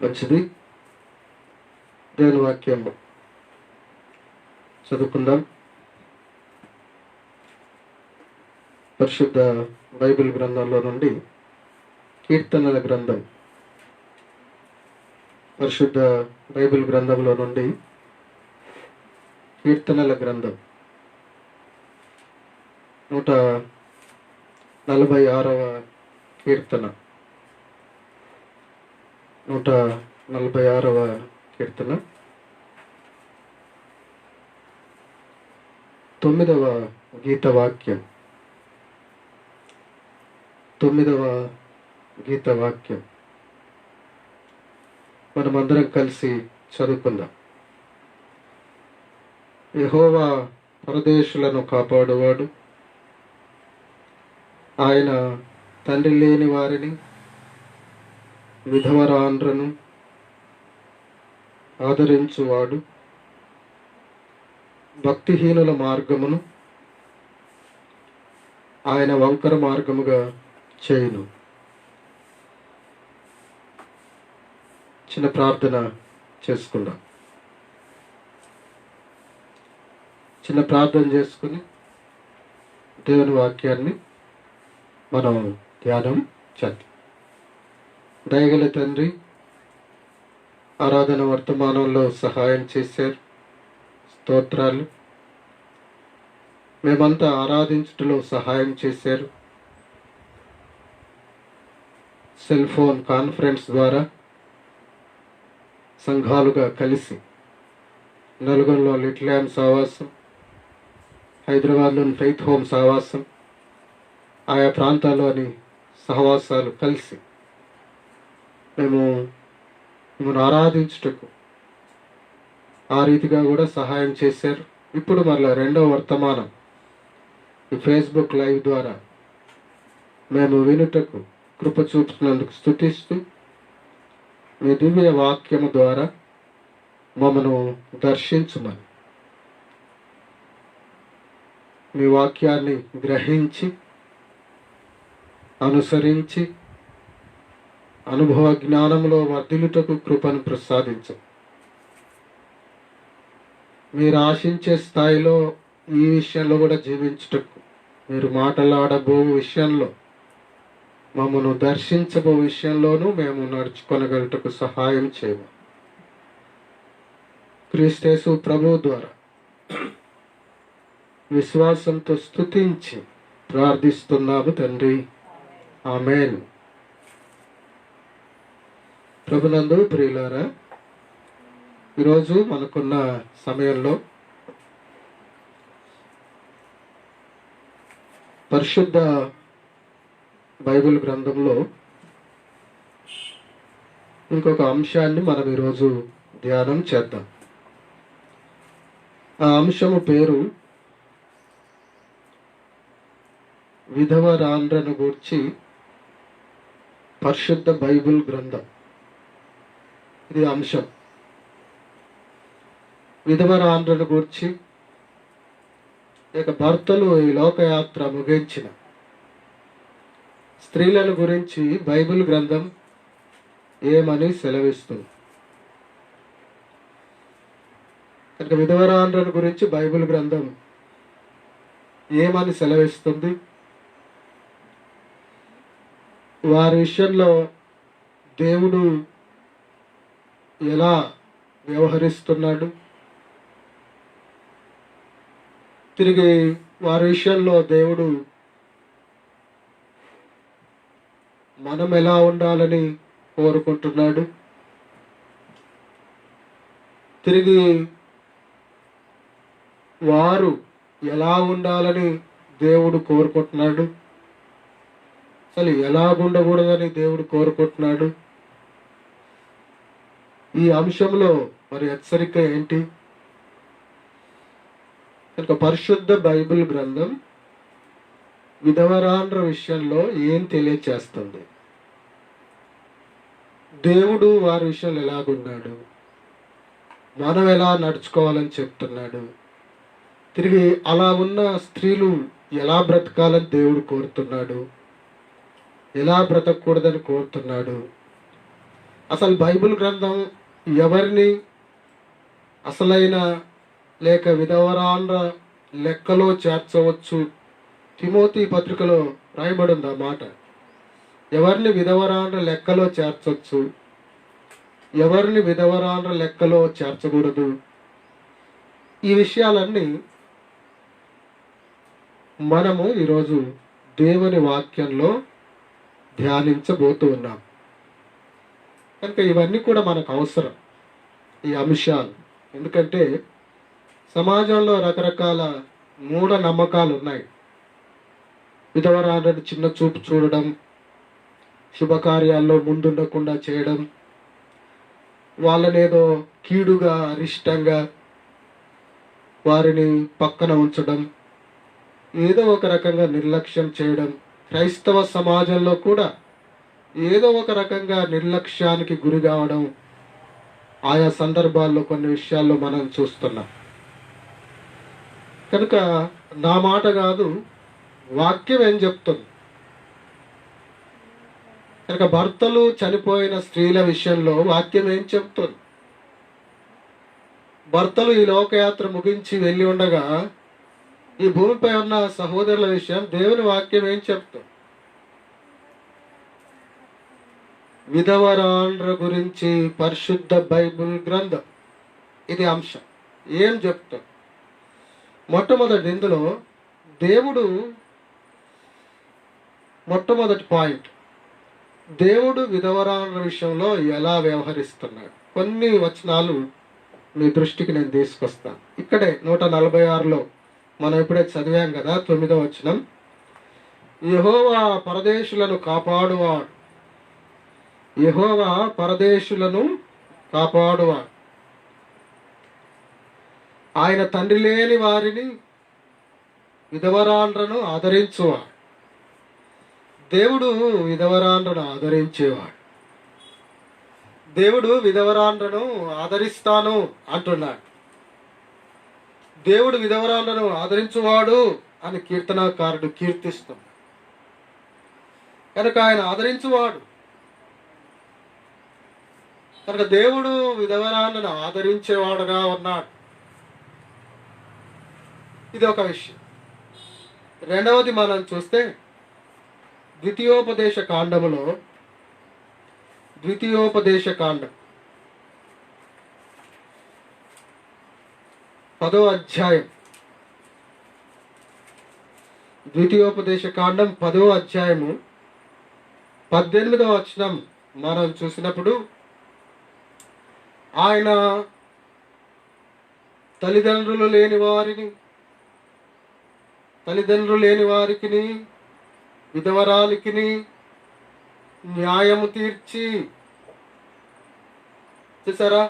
మంచిది. దేవుని వాక్యం చదువుకుందాం. పరిశుద్ధ బైబిల్ గ్రంథంలో నుండి కీర్తనల గ్రంథం, పరిశుద్ధ బైబిల్ గ్రంథంలో నుండి కీర్తనల గ్రంథం 146వ కీర్తన, 146వ కీర్తన 9వ గీతవాక్యం, 9వ గీతవాక్యం మనమందరం కలిసి చదువుకుందాం. యెహోవా పరదేశులను కాపాడువాడు, ఆయన తండ్రి లేని వారిని, విధవరాండ్రను ఆదరించువాడు, భక్తిహీనుల మార్గమును ఆయన వంకర మార్గముగా చేయును. చిన్న ప్రార్థన చేసుకుందాం. చిన్న ప్రార్థన చేసుకుని దేవుని వాక్యాన్ని మనం ధ్యానం చేద్దాం. దయగల తండ్రి, ఆరాధన వర్తమానంలో సహాయం చేశారు, స్తోత్రాలు. మేమంతా ఆరాధించుటలో సహాయం చేశారు. సెల్ ఫోన్ కాన్ఫరెన్స్ ద్వారా సంఘాలుగా కలిసి నలుగురిలో లిటిల్ ల్యాంబ్ సావాసం, హైదరాబాద్లోని ఫెయిత్ హోమ్ సావాసం, ఆయా ప్రాంతాల్లోని సహవాసాలు కలిసి మేము మిమ్మల్ని ఆరాధించుటకు ఆ రీతిగా కూడా సహాయం చేశారు. ఇప్పుడు మరలా రెండవ వర్తమానం ఈ ఫేస్బుక్ లైవ్ ద్వారా మేము వినుటకు కృప చూపుతున్నందుకు స్తుతిస్తూ, మీ దివ్య వాక్యము ద్వారా మమ్మను దర్శించుమని, మీ వాక్యాన్ని గ్రహించి అనుసరించి అనుభవ జ్ఞానంలో వర్ధిల్లుటకు కృపను ప్రసాదించు. మీరు ఆశించే స్థాయిలో ఈ విషయంలో కూడా జీవించుటకు, మీరు మాట్లాడబో విషయంలో, మమ్మను దర్శించబో విషయంలోనూ మేము నడుచుకొనగలటకు సహాయం చేయము. క్రీస్తు ప్రభువు ద్వారా విశ్వాసంతో స్తుతించి ప్రార్థిస్తున్నాము తండ్రి, ఆమేన్. ప్రభునందు ప్రియులారా, ఈరోజు మనకున్న సమయంలో పరిశుద్ధ బైబిల్ గ్రంథంలో ఇంకొక అంశాన్ని మనం ఈరోజు ధ్యానం చేద్దాం. ఆ అంశము పేరు విధవరాండ్రను గూర్చి పరిశుద్ధ బైబిల్ గ్రంథం. ఇది అంశం. విధవరాండ్రను గూర్చి, ఇక భర్తలు ఈ లోకయాత్ర ముగించిన స్త్రీలను గురించి బైబిల్ గ్రంథం ఏమని సెలవిస్తుంది. కనుక విధవరాండ్రను గురించి బైబిల్ గ్రంథం ఏమని సెలవిస్తుంది, వారి విషయంలో దేవుడు ఎలా వ్యవహరిస్తున్నాడు, తిరిగి వారి విషయంలో దేవుడు మనం ఎలా ఉండాలని కోరుకుంటున్నాడు, తిరిగి వారు ఎలా ఉండాలని దేవుడు కోరుకుంటున్నాడు, అసలు ఎలా ఉండకూడదని దేవుడు కోరుకుంటున్నాడు. ఈ అంశంలో మరి హెచ్చరిక ఏంటి? కనుక పరిశుద్ధ బైబిల్ గ్రంథం విధవరాండ్ర విషయంలో ఏం తెలియచేస్తుంది, దేవుడు వారి విషయంలో ఎలాగున్నాడు, మనం ఎలా నడుచుకోవాలని చెప్తున్నాడు, తిరిగి అలా ఉన్న స్త్రీలు ఎలా బ్రతకాలని దేవుడు కోరుతున్నాడు, ఎలా బ్రతకూడదని కోరుతున్నాడు, అసలు బైబిల్ గ్రంథం ఎవరిని అసలైన లేక విధవరాండ్ర లెక్కలో చేర్చవచ్చు? తిమోతి పత్రికలో రాయబడింది ఆ మాట. ఎవరిని విధవరాండ్ర లెక్కలో చేర్చవచ్చు, ఎవరిని విధవరాండ్ర లెక్కలో చేర్చకూడదు, ఈ విషయాలన్నీ మనము ఈరోజు దేవుని వాక్యంలో ధ్యానించబోతూ ఉన్నాం. కనుక ఇవన్నీ కూడా మనకు అవసరం, ఈ అంశాలు. ఎందుకంటే సమాజంలో రకరకాల మూఢ నమ్మకాలు ఉన్నాయి. విధవరాండ్రని చిన్న చూపు చూడడం, శుభకార్యాల్లో ముందుండకుండా చేయడం, వాళ్ళనేదో కీడుగా అరిష్టంగా వారిని పక్కన ఉంచడం, ఏదో ఒక రకంగా నిర్లక్ష్యం చేయడం. క్రైస్తవ సమాజంలో కూడా ఏదో ఒక రకంగా నిర్లక్ష్యానికి గురి కావడం ఆయా సందర్భాల్లో కొన్ని విషయాల్లో మనం చూస్తున్నాం. కనుక నా మాట కాదు, వాక్యం ఏం చెప్తుంది. కనుక భర్తలు చనిపోయిన స్త్రీల విషయంలో వాక్యం ఏం చెప్తుంది? భర్తలు ఈ లోకయాత్ర ముగించి వెళ్ళి ఉండగా ఈ భూమిపై ఉన్న సహోదరుల విషయం దేవుని వాక్యం ఏం చెప్తుంది? విధవరాండ్ర గురించి పరిశుద్ధ బైబిల్ గ్రంథం ఇది అంశం ఏం చెప్తుంది? మొట్టమొదటి ఇందులో దేవుడు, మొట్టమొదటి పాయింట్, దేవుడు విధవరాండ్ర విషయంలో ఎలా వ్యవహరిస్తున్నాడు. కొన్ని వచనాలు మీ దృష్టికి నేను తీసుకొస్తాను. ఇక్కడే 146లో మనం ఇప్పుడే చదివాం కదా, 9వ వచనం. యెహోవా పరదేశులను కాపాడువాడు, యెహోవా పరదేశులను కాపాడువాడు, ఆయన తండ్రి లేని వారిని విధవరాండ్రను ఆదరించువాడు. దేవుడు విధవరాండ్రను ఆదరించేవాడు. దేవుడు విధవరాండ్రను ఆదరిస్తాను అంటున్నాడు. దేవుడు విధవరాండ్రను ఆదరించువాడు అని కీర్తనాకారుడు కీర్తిస్తున్నాడు. కనుక ఆయన ఆదరించువాడు. కనుక దేవుడు విధవరాండ్రను ఆదరించేవాడుగా ఉన్నాడు. ఇది ఒక విషయం. రెండవది మనం చూస్తే ద్వితీయోపదేశ కాండములో, ద్వితీయోపదేశ కాండం 10వ అధ్యాయం, ద్వితీయోపదేశ కాండం 10వ అధ్యాయము 18వ వచనం మనం చూసినప్పుడు, ఆయన తల్లిదండ్రులు లేని వారికి విధవరాలికిని న్యాయము తీర్చి, చూసారా,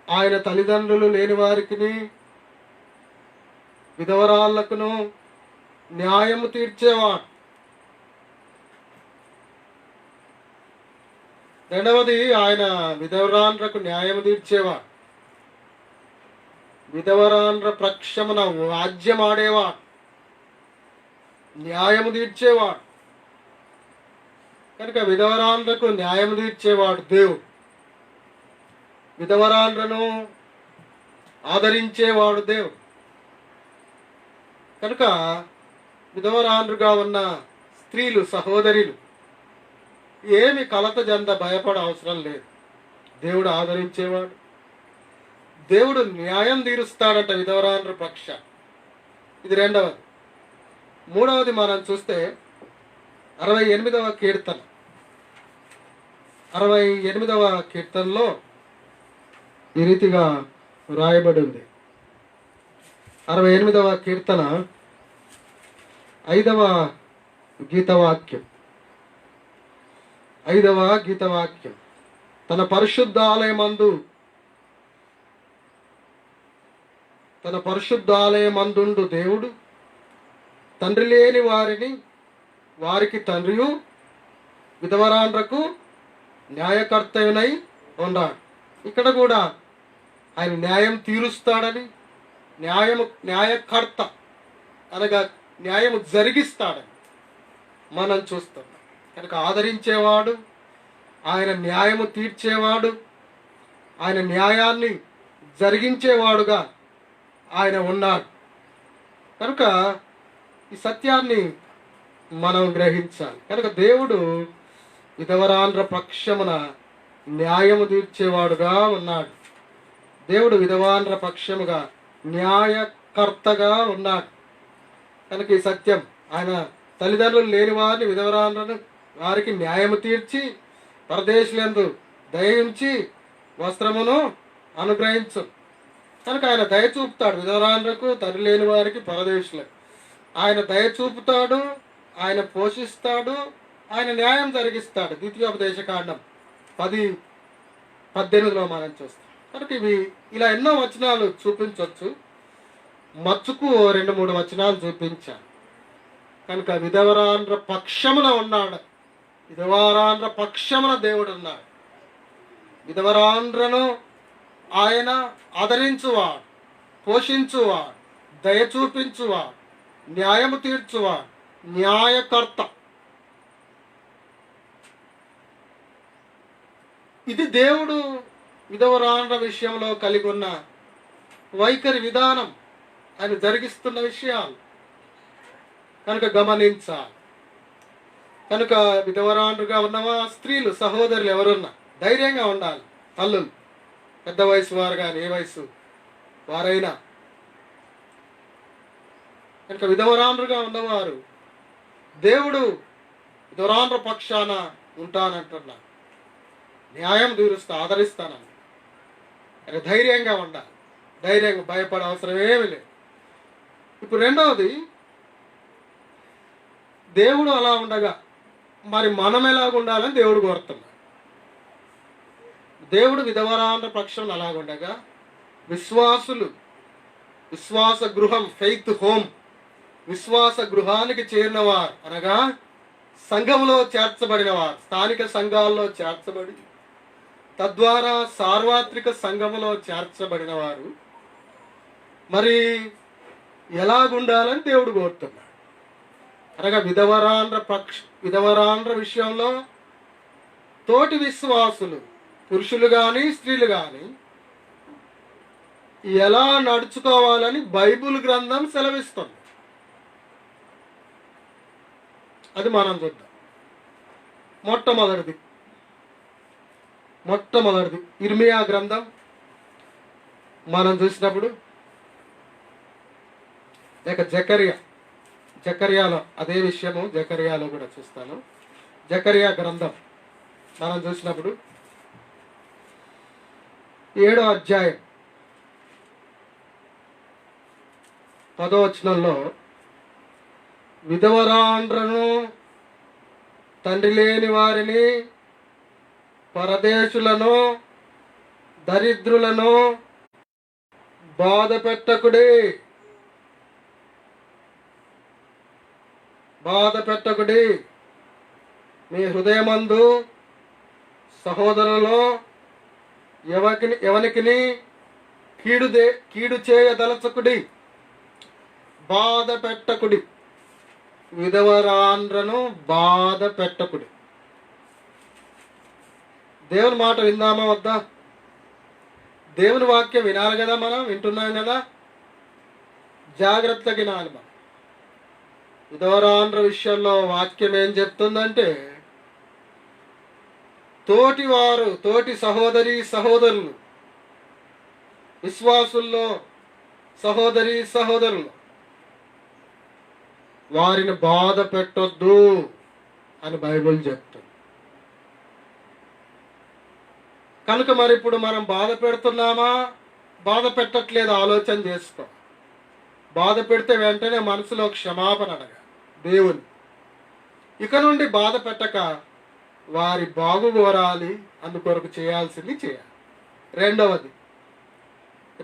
ఆయన తల్లిదండ్రులు లేని వారికి విధవరాళ్లకును న్యాయము తీర్చేవాడు. రెండవది, ఆయన విధవరాండ్రకు న్యాయము తీర్చేవాడు. విధవరాండ్ర పక్షమున వాద్యమాడేవాడు, న్యాయము తీర్చేవాడు. కనుక విధవరాండ్రకు న్యాయము తీర్చేవాడు దేవుడు. విధవరాండ్రను ఆదరించేవాడు దేవుడు. కనుక విధవరాండ్రుగా ఉన్న స్త్రీలు, సహోదరులు ఏమి కలత చెంద భయపడ అవసరం లేదు. దేవుడు ఆదరించేవాడు. దేవుడు న్యాయం తీరుస్తాడంట విధవరాండ్ర పక్ష. ఇది రెండవది. మూడవది మనం చూస్తే 68వ కీర్తన, 68వ కీర్తనలో ఈ రీతిగా వ్రాయబడి ఉంది. 68వ కీర్తన 5వ గీతవాక్యం, 5వ గీతవాక్యం. తన పరిశుద్ధాలయమందుండు దేవుడు తండ్రి లేని వారికి తండ్రియు విధవరాండ్రకు న్యాయకర్తయునై ఉన్నాడు. ఇక్కడ కూడా ఆయన న్యాయం తీరుస్తాడని, న్యాయకర్త అనగా న్యాయము జరిగిస్తాడని మనం చూస్తున్నాం. కనుక ఆదరించేవాడు, ఆయన న్యాయము తీర్చేవాడు, ఆయన న్యాయాన్ని జరిగించేవాడుగా ఆయన ఉన్నాడు. కనుక ఈ సత్యాన్ని మనం గ్రహించాలి. కనుక దేవుడు విధవరాండ్ర పక్షమున న్యాయము తీర్చేవాడుగా ఉన్నాడు. దేవుడు విధవాండ్ర పక్షముగా న్యాయకర్తగా ఉన్నాడు. కనుక ఈ సత్యం, ఆయన తల్లిదండ్రులు లేని వారిని విధవరాండ్రను వారికి న్యాయము తీర్చి పరదేశులందు దయించి వస్త్రమును అనుగ్రహించు. కనుక ఆయన దయ చూపుతాడు విధవరాండ్రకు, తల్లి లేని వారికి, పరదేశులకు. ఆయన దయ చూపుతాడు, ఆయన పోషిస్తాడు, ఆయన న్యాయం జరిగిస్తాడు. ద్వితీయోపదేశకాండం 10:18 మనం చూస్తాం. కనుక ఇవి ఇలా ఎన్నో వచనాలు చూపించవచ్చు. మచ్చుకు 2-3 వచనాలు చూపించాను. కనుక విధవరాండ్ర పక్షమున ఉన్నాడు, విధవరాండ్ర పక్షమున దేవుడు ఉన్నాడు. విధవరాండ్రను ఆయన ఆదరించువాడు, పోషించువాడు, దయ చూపించువాడు, న్యాయము తీర్చువాడు, న్యాయకర్త. ఇది దేవుడు విధవరాండ్ర విషయంలో కలిగి ఉన్న వైఖరి విధానం, ఆయన జరిగిస్తున్న విషయాలు కనుక గమనించాలి. కనుక విధవరాండ్రుగా ఉన్నవా స్త్రీలు, సహోదరులు ఎవరున్నా ధైర్యంగా ఉండాలి. తల్లులు, పెద్ద వయసు వారు కానీ ఏ వయసు వారైనా. కనుక విధవరాండ్రుగా ఉన్నవారు దేవుడు విధవరాండ్ర పక్షాన ఉంటానంటున్నా, న్యాయం తీరుస్తా, ఆదరిస్తానని. ధైర్యంగా ఉండాలి, ధైర్యంగా భయపడే అవసరం ఏమీ లేదు. ఇప్పుడు రెండవది, దేవుడు అలా ఉండగా మరి మనం ఎలాగ ఉండాలని దేవుడు కోరుతున్నాడు. దేవుడు విధవరాండ్ర పక్షం అలాగుండగా విశ్వాసులు, విశ్వాస గృహం, ఫెయిత్ హోమ్, విశ్వాస గృహానికి చేరినవారు అనగా సంఘంలో చేర్చబడిన వారు, స్థానిక సంఘాల్లో చేర్చబడి తద్వారా సార్వత్రిక సంఘములో చేర్చబడిన వారు మరి ఎలాగుండాలని దేవుడు కోరుతున్నాడు. అనగా విధవరాండ్ర విషయంలో తోటి విశ్వాసులు, పురుషులు కానీ స్త్రీలు కానీ ఎలా నడుచుకోవాలని బైబిల్ గ్రంథం సెలవిస్తుంది. అది మనం చూద్దాం. మొట్టమొదటిది ఇర్మియా గ్రంథం మనం చూసినప్పుడు, లేక జకర్యాలో అదే విషయము జకర్యాలో కూడా చూస్తాను. జకర్యా గ్రంథం మనం చూసినప్పుడు 7వ అధ్యాయం 10వ వచనంలో విధవరాండ్రను, తండ్రి లేని వారిని, పరదేశులను, దరిద్రులను బాధ పెట్టకుడి, మీ హృదయమందు సహోదరులలో ఎవనికిని కీడు చేయదలచకుడి, బాధ పెట్టకుడి. విధవరాండ్రను బాధ పెట్టకుడి. దేవుని మాట విందామా వద్దా? దేవుని వాక్యం వినాలి కదా, మనం వింటున్నాం కదా, జాగ్రత్తగా వినాలి. మనం విధవరాండ్ర విషయంలో వాక్యం ఏం చెప్తుందంటే, తోటి సహోదరులు, విశ్వాసుల్లో సహోదరులు వారిని బాధ పెట్టొద్దు అని బైబిల్ చెప్తుంది. కనుక మరి ఇప్పుడు మనం బాధ పెడుతున్నామా, బాధ పెట్టట్లేదు ఆలోచన చేసుకో. బాధ పెడితే వెంటనే మనసులో క్షమాపణ అడగా దేవుని. ఇక నుండి బాధ పెట్టక వారి బాగు కోరాలి, అందుకొరకు చేయాల్సింది చేయాలి.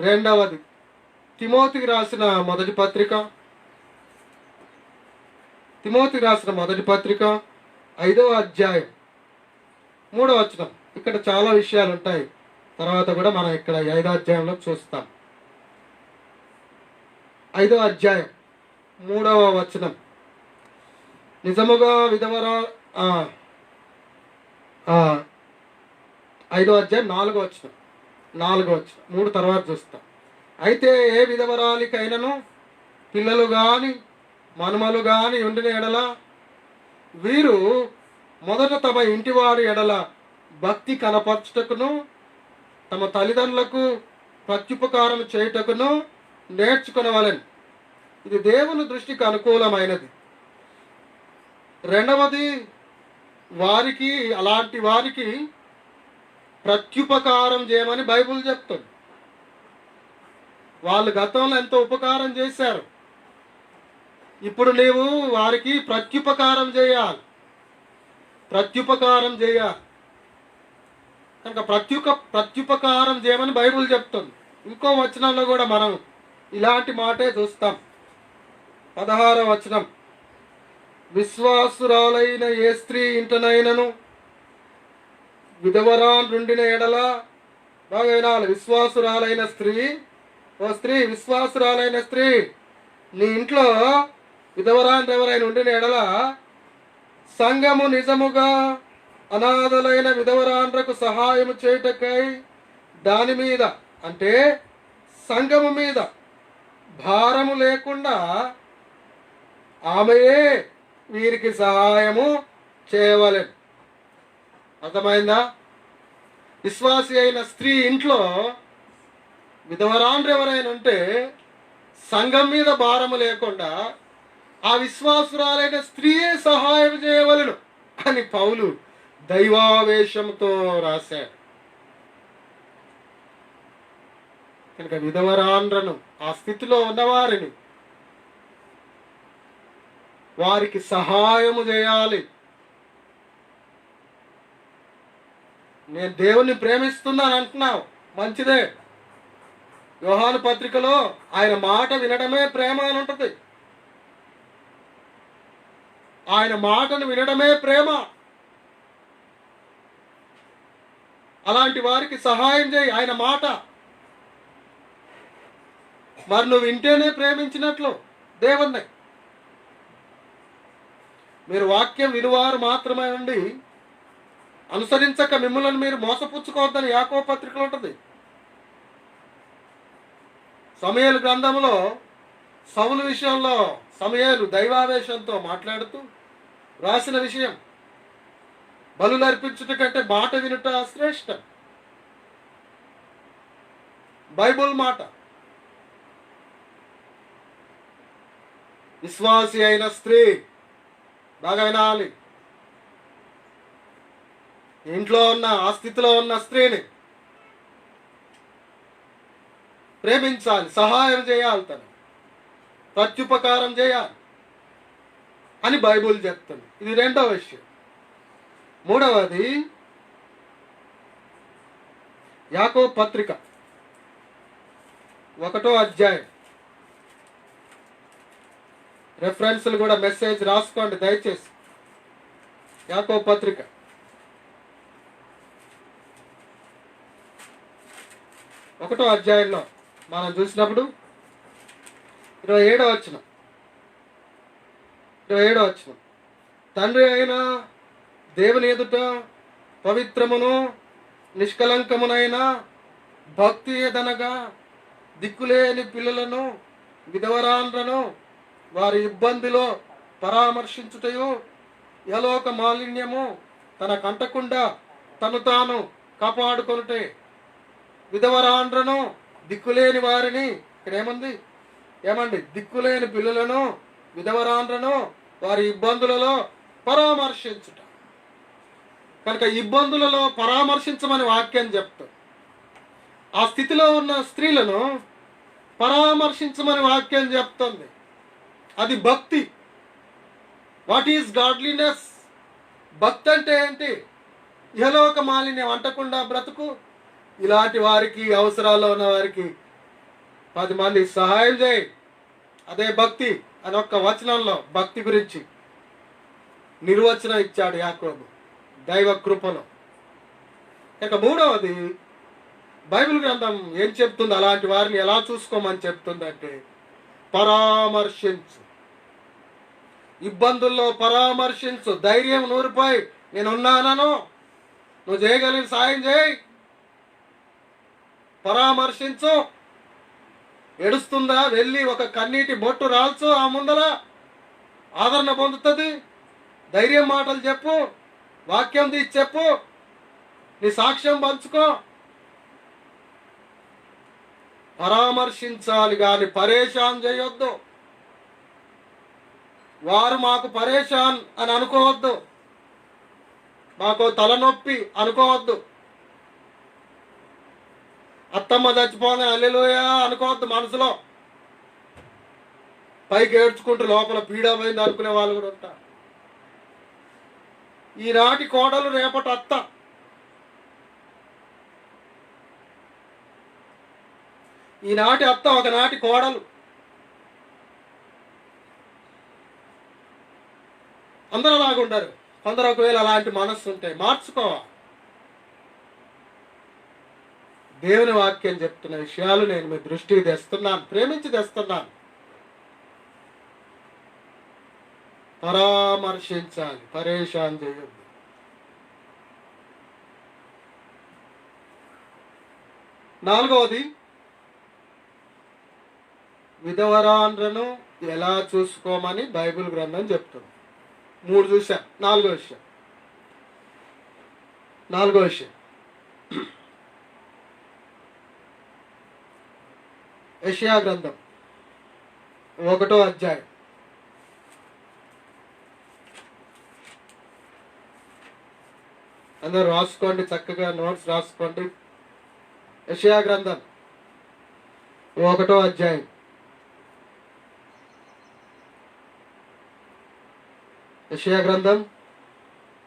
రెండవది తిమోతికి రాసిన మొదటి పత్రిక 5వ అధ్యాయం 3వ వచనం. ఇక్కడ చాలా విషయాలు ఉంటాయి, తర్వాత కూడా మనం ఇక్కడ 5వ అధ్యాయంలో చూస్తాం. 5వ అధ్యాయం 3వ వచనం, నిజముగా 5వ అధ్యాయం 4వ వచనం. 4వ వచనం 3 తర్వాత చూస్తాం. అయితే ఏ విధవరాలికైనను పిల్లలు గాని మనుమలు గాని ఉండిన ఎడల వీరు మొదట తమ ఇంటివారి ఎడల భక్తి కనపరచుటకును తమ తల్లిదండ్రులకు ప్రత్యుపకారం చేయుటకును నేర్చుకునవలెను. ఇది దేవుని దృష్టికి అనుకూలమైనది. రెండవది, అలాంటి వారికి ప్రత్యుపకారం చేయమని బైబిల్ చెప్తుంది. వాళ్ళు గతంలో ఎంతో ఉపకారం చేశారు, ఇప్పుడు నీవు వారికి ప్రత్యుపకారం చేయాలి. కనుక ప్రత్యుపకారం చేయమని బైబిల్ చెప్తుంది. ఇంకో వచనంలో కూడా మనం ఇలాంటి మాటే చూస్తాం. 16వ వచనం, విశ్వాసురాలైన ఏ స్త్రీ ఇంటనైనను విధవరాలుండిన ఎడల, బాగా వినాలి, విశ్వాసురాలైన స్త్రీ, విశ్వాసురాలైన స్త్రీ నీ ఇంట్లో విధవరాలు ఎవరైనా ఉండిన ఎడల సంఘము నిజముగా అనాథలైన విధవరాండ్రకు సహాయము చేయుటకై దాని మీద, అంటే సంఘము మీద భారము లేకుండా ఆమెయే వీరికి సహాయము చేయవలెను. అర్థమైందా? విశ్వాసి అయిన స్త్రీ ఇంట్లో విధవరాండ్రు ఎవరైనా ఉంటే సంఘం మీద భారము లేకుండా ఆ విశ్వాసురాలైన స్త్రీయే సహాయం చేయవలెను అని పౌలు దైవావేశంతో రాశాడు. కనుక విధవరాండ్రను, ఆ స్థితిలో ఉన్నవారిని, వారికి సహాయము చేయాలి. నేను దేవుణ్ణి ప్రేమిస్తున్నాను అంటున్నావు, మంచిదే. యోహాను పత్రికలో ఆయన మాట వినడమే ప్రేమ అని ఉంటుంది. ఆయన మాటను వినడమే ప్రేమ. అలాంటి వారికి సహాయం చేయి, ఆయన మాట. మరి నువ్వు వింటేనే ప్రేమించినట్లు దేవుణ్ణి. మీరు వాక్యం వినువారు మాత్రమే ఉండి అనుసరించక మిమ్మల్ని మీరు మోసపుచ్చుకోవద్దని యాకోబు పత్రికలో ఉంటుంది. సమూయేలు గ్రంథంలో సౌలు విషయంలో సమూయేలు దైవావేశంతో మాట్లాడుతూ రాసిన విషయం, బలులు అర్పించుట కంటే మాట వినుట శ్రేష్టం. బైబుల్ మాట. విశ్వాసి అయిన స్త్రీ, బాగా వినాలి, ఇంట్లో ఉన్న, ఆ స్థితిలో ఉన్న స్త్రీని ప్రేమించాలి, సహాయం చేయాలి, తను ప్రత్యుపకారం చేయాలి అని బైబుల్ చెప్తుంది. ఇది రెండవ విషయం. మూడవది, యాకోబు పత్రిక 1వ అధ్యాయం. రెఫరెన్స్లు కూడా మెసేజ్ రాసుకోండి దయచేసి. యాకోబు పత్రిక 1వ అధ్యాయంలో మనం చూసినప్పుడు 27వ వచనం, తండ్రి అయిన దేవుని ఎదుట పవిత్రమును నిష్కలంకమునైన భక్తి ఏదనగా దిక్కులేని పిల్లలను విధవరాండ్రను వారి ఇబ్బందిలో పరామర్శించుటయు, యలోక మాలిన్యము తన కంటకుండా తను తాను కాపాడుకొనుటే, విధవరాండ్రను దిక్కులేని వారిని, ఇక్కడ ఏమండి, దిక్కులేని పిల్లలను విధవరాండ్రను వారి ఇబ్బందులలో పరామర్శించుట. కనుక ఇబ్బందులలో పరామర్శించమని వాక్యం చెప్తాం. ఆ స్థితిలో ఉన్న స్త్రీలను పరామర్శించమని వాక్యం చెప్తుంది. అది భక్తి. What is godliness? భక్తి అంటే ఏంటి? ఇహలోక మాలిన్యం అంటకుండా బ్రతుకు. ఇలాంటి వారికి, అవసరాల్లో ఉన్న వారికి 10 మంది సహాయం చేయి, అదే భక్తి అని ఒక్క వచనంలో భక్తి గురించి నిర్వచనం ఇచ్చాడు యాకోబు దైవ కృపలో. ఇక మూడవది, బైబిల్ గ్రంథం ఏం చెప్తుంది? అలాంటి వారిని ఎలా చూసుకోమని చెప్తుందంటే, పరామర్శించు, ఇబ్బందుల్లో పరామర్శించు, ధైర్యం నూరుపై నేనున్నానను, నువ్వు చేయగలిగిన సాయం చేయి, పరామర్శించు. ఏడుస్తుందా, వెళ్ళి ఒక కన్నీటి బొట్టు రాల్చు, ఆ ముందల ఆదరణ పొందుతుంది. ధైర్యం మాటలు చెప్పు, వాక్యం తీసి చెప్పు, నీ సాక్ష్యం పంచుకో. పరామర్శించాలి కానీ పరేషాన్ చేయొద్దు. వారు మాకు పరేషాన్ అని అనుకోవద్దు, మాకు తలనొప్పి అనుకోవద్దు. అత్తమ్మ చచ్చిపోని హల్లెలూయా అనుకోవద్దు మనసులో. పైకి ఏడ్చుకుంటూ లోపల పీడ పోయింది అనుకునే వాళ్ళు కూడా ఉంటారు. ఈనాటి కోడలు రేపటి అత్త. ఈనాటి అత్త ఒకనాటి కోడలు. అందరూ అలాగుంటారు. కొందరు ఒకవేళ అలాంటి మనస్సు ఉంటే మార్చుకోవాలి. దేవుని వాక్యం చెప్తున్న విషయాలు నేను మీ దృష్టికి తెస్తున్నాను, ప్రేమించి తెస్తున్నాను. పరామర్శించాలి, పరేషాన్ చేయొద్దు. నాలుగవది, విధవరాండ్రను ఎలా చూసుకోమని బైబిల్ గ్రంథం చెప్తుంది. 3 చూసా. నాలుగో విషయం యెషయా గ్రంథం 1వ అధ్యాయం. అందరూ రాసుకోండి, చక్కగా నోట్స్ రాసుకోండి. యెషయా గ్రంథం 1వ అధ్యాయం. యెషయా గ్రంథం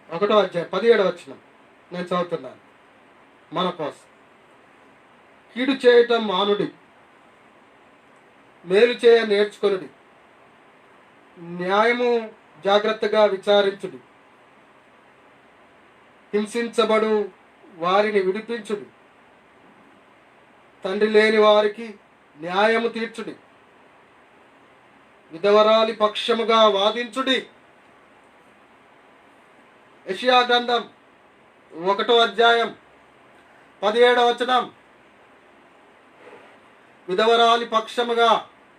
1వ అధ్యాయం 17వ వచనం నేను చదువుతున్నాను మన కోసం. కీడు చేయటం మానుడి, మేలు చేయ నేర్చుకొనుడి, న్యాయము జాగ్రత్తగా విచారించుడి, హింసించబడు వారిని విడిపించుడి, తండ్రి లేని వారికి న్యాయము తీర్చుడి, విధవరాలి పక్షముగా వాదించుడి. యెషయా గ్రంథం 1వ అధ్యాయం 17వ వచనం. విధవరాలి పక్షముగా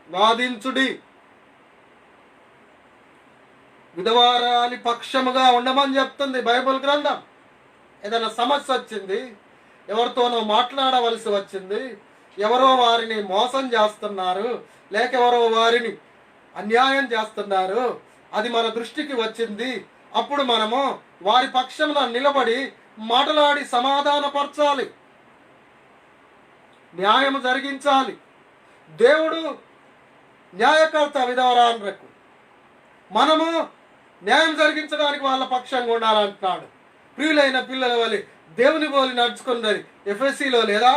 వాదించుడి. విధవరాలి పక్షముగా ఉండమని చెప్తుంది బైబిల్ గ్రంథం. ఏదైనా సమస్య వచ్చింది, ఎవరితోనో మాట్లాడవలసి వచ్చింది, ఎవరో వారిని మోసం చేస్తున్నారు, లేక ఎవరో వారిని అన్యాయం చేస్తున్నారు, అది మన దృష్టికి వచ్చింది. అప్పుడు మనము వారి పక్షమున నిలబడి మాట్లాడి సమాధానపరచాలి, న్యాయం జరిగించాలి. దేవుడు న్యాయకర్త విధవరాండ్రకు. మనము న్యాయం జరిగించడానికి వాళ్ళ పక్షంగా ఉండాలంటున్నాడు. ప్రియులైన పిల్లల వలె దేవుని పోలి నడుచుకున్నది ఎఫ్ఎస్సిలో లేదా?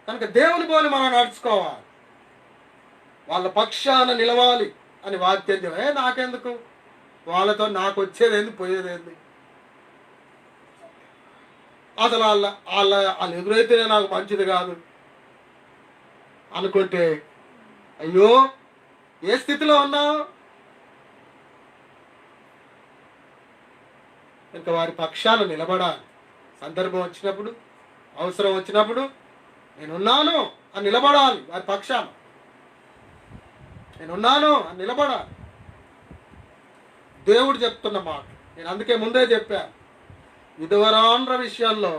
కనుక దేవుని పోలి మనం నడుచుకోవాలి, వాళ్ళ పక్షాన నిలవాలి అని వాక్యం చెప్పే. నాకెందుకు, వాళ్ళతో నాకు వచ్చేదేంది పోయేదేంది, అసలు వాళ్ళు ఎదురైతేనే నాకు మంచిది కాదు అనుకుంటే, అయ్యో ఏ స్థితిలో ఉన్నావు? ఇంకా వారి పక్షాన నిలబడాలి. సందర్భం వచ్చినప్పుడు, అవసరం వచ్చినప్పుడు నేనున్నాను అని నిలబడాలి. వారి పక్షాన నేనున్నాను అని నిలబడాలి. దేవుడు చెప్తున్న మాట నేను అందుకే ముందే చెప్పాను. విధవరాండ్ర విషయాల్లో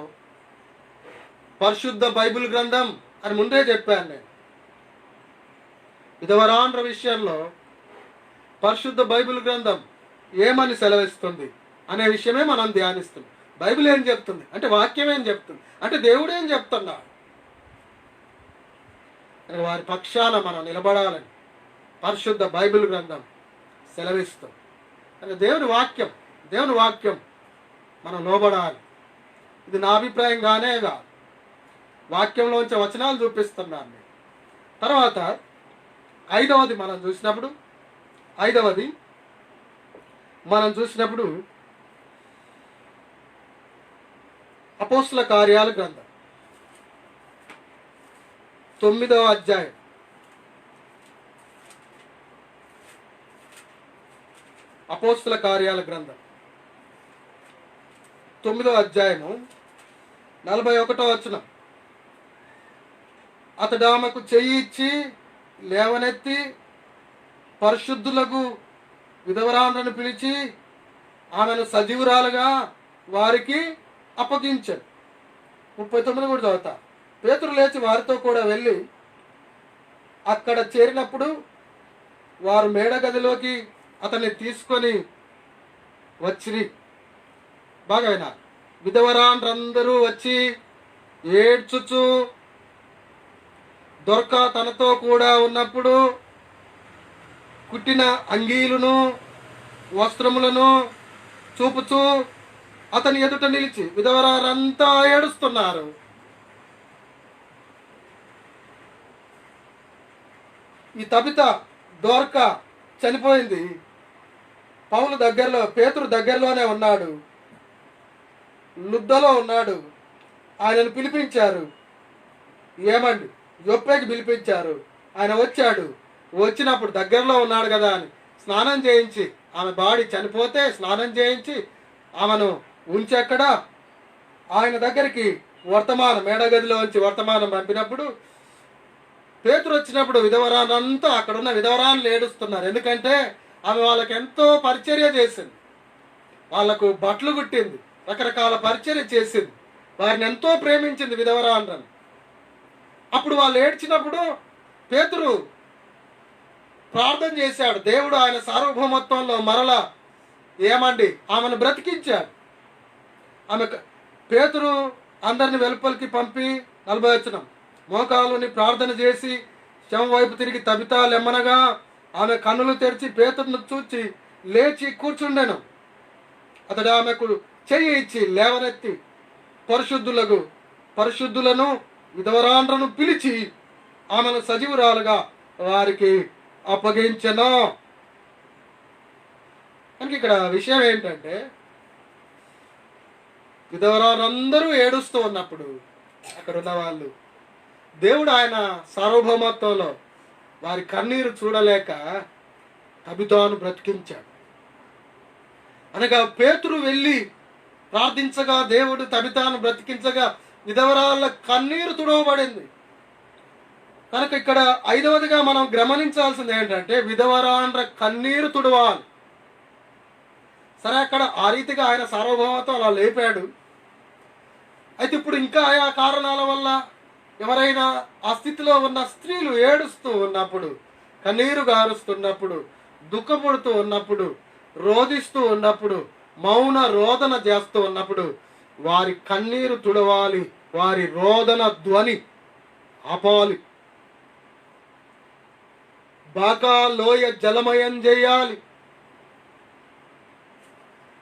పరిశుద్ధ బైబిల్ గ్రంథం అని ముందే చెప్పాను నేను. విధవరాండ్ర విషయంలో పరిశుద్ధ బైబిల్ గ్రంథం ఏమని సెలవిస్తుంది అనే విషయమే మనం ధ్యానిస్తున్నాం. బైబిల్ ఏం చెప్తుంది అంటే, వాక్యం ఏం చెప్తుంది అంటే, దేవుడు ఏం చెప్తున్నాడు. వారి పక్షాన మనం నిలబడాలని పరిశుద్ధ బైబిల్ గ్రంథం సెలవిస్తుంది. అంటే దేవుని వాక్యం మనం లోబడాలి. ఇది నా అభిప్రాయంగానే కాదు, వాక్యంలోంచి వచనాలు చూపిస్తున్నాను నేను. తర్వాత ఐదవది మనం చూసినప్పుడు అపోస్తుల కార్యాల గ్రంథం 9వ అధ్యాయం. అపోస్తుల కార్యాల గ్రంథం 9వ అధ్యాయము 41వ వచనం. అతడు ఆమెకు చెయ్యి ఇచ్చి లేవనెత్తి పరిశుద్ధులకు విధవరాండ్రను పిలిచి ఆమెను సజీవురాలుగా వారికి అప్పగించాడు. 39 కూడా చదువుతా. పేతురు లేచి వారితో కూడా వెళ్ళి అక్కడ చేరినప్పుడు వారు మేడగదిలోకి అతన్ని తీసుకొని వచ్చిరి. బాగా వినాలి. విధవరాండ్రందరూ వచ్చి ఏడ్చుచు దొరక తనతో కూడా ఉన్నప్పుడు కుట్టిన అంగీలను వస్త్రములను చూపుచూ అతని ఎదుట నిలిచి విధవరారంతా ఏడుస్తున్నారు. ఈ తబిత దోర్క చనిపోయింది. పేతురు దగ్గరలోనే ఉన్నాడు, లుద్దలో ఉన్నాడు. ఆయనను పిలిపించారు. ఏమండి, యొప్పేకి పిలిపించారు. ఆయన వచ్చాడు. వచ్చినప్పుడు దగ్గరలో ఉన్నాడు కదా అని స్నానం చేయించి, ఆమె బాడీ చనిపోతే స్నానం చేయించి ఆమెను ఉంచెక్కడ ఆయన దగ్గరికి మేడగదిలోంచి వర్తమానం పంపినప్పుడు పేతురు వచ్చినప్పుడు విధవరానంతా అక్కడున్న విధవరాన్లు ఏడుస్తున్నారు. ఎందుకంటే ఆమె వాళ్ళకి ఎంతో పరిచర్య చేసింది, వాళ్లకు బట్టలు కుట్టింది, రకరకాల పరిచర్య చేసింది, వారిని ఎంతో ప్రేమించింది విధవరాండ్రని. అప్పుడు వాళ్ళు ఏడ్చినప్పుడు పేతురు ప్రార్థన చేశాడు. దేవుడు ఆయన సార్వభౌమత్వంలో మరలా ఏమండి ఆమెను బ్రతికించాడు. పేతురు అందరిని వెలుపలికి పంపి 40వ వచనం మోకాలుని ప్రార్థన చేసి శవం వైపు తిరిగి తబితా లెమ్మనగా ఆమె కన్నులు తెరిచి పేతురును చూచి లేచి కూర్చుండెను. అతడు ఆమెకు చెయ్యి ఇచ్చి లేవనెత్తి పరిశుద్ధులను విధవరాండ్రను పిలిచి ఆమెను సజీవురాలుగా వారికి అప్పగించెను. కనుక ఇక్కడ విషయం ఏంటంటే విధవరాలందరూ ఏడుస్తూ ఉన్నప్పుడు అక్కడ ఉన్న వాళ్ళు దేవుడు ఆయన సార్వభౌమత్వంలో వారి కన్నీరు చూడలేక తబితాను బ్రతికించాడు. అనగా పేతురు వెళ్ళి ప్రార్థించగా దేవుడు తబితాను బ్రతికించగా విధవరాళ్ళ కన్నీరు తుడవబడింది. కనుక ఇక్కడ 5వదిగా మనం గమనించాల్సింది ఏంటంటే విధవరాండ్ర కన్నీరు తుడవాలి. సరే, అక్కడ ఆ రీతిగా ఆయన సార్వభౌమత్వం అలా లేపాడు. అయితే ఇప్పుడు ఇంకా ఆయా కారణాల వల్ల ఎవరైనా ఆ స్థితిలో ఉన్న స్త్రీలు ఏడుస్తూ ఉన్నప్పుడు, కన్నీరు గారుస్తున్నప్పుడు, దుఃఖపడుతూ ఉన్నప్పుడు, రోధిస్తూ ఉన్నప్పుడు, మౌన రోదన చేస్తూ ఉన్నప్పుడు వారి కన్నీరు తుడవాలి, వారి రోదన ధ్వని ఆపాలి. బాకా లోయ జలమయం చేయాలి.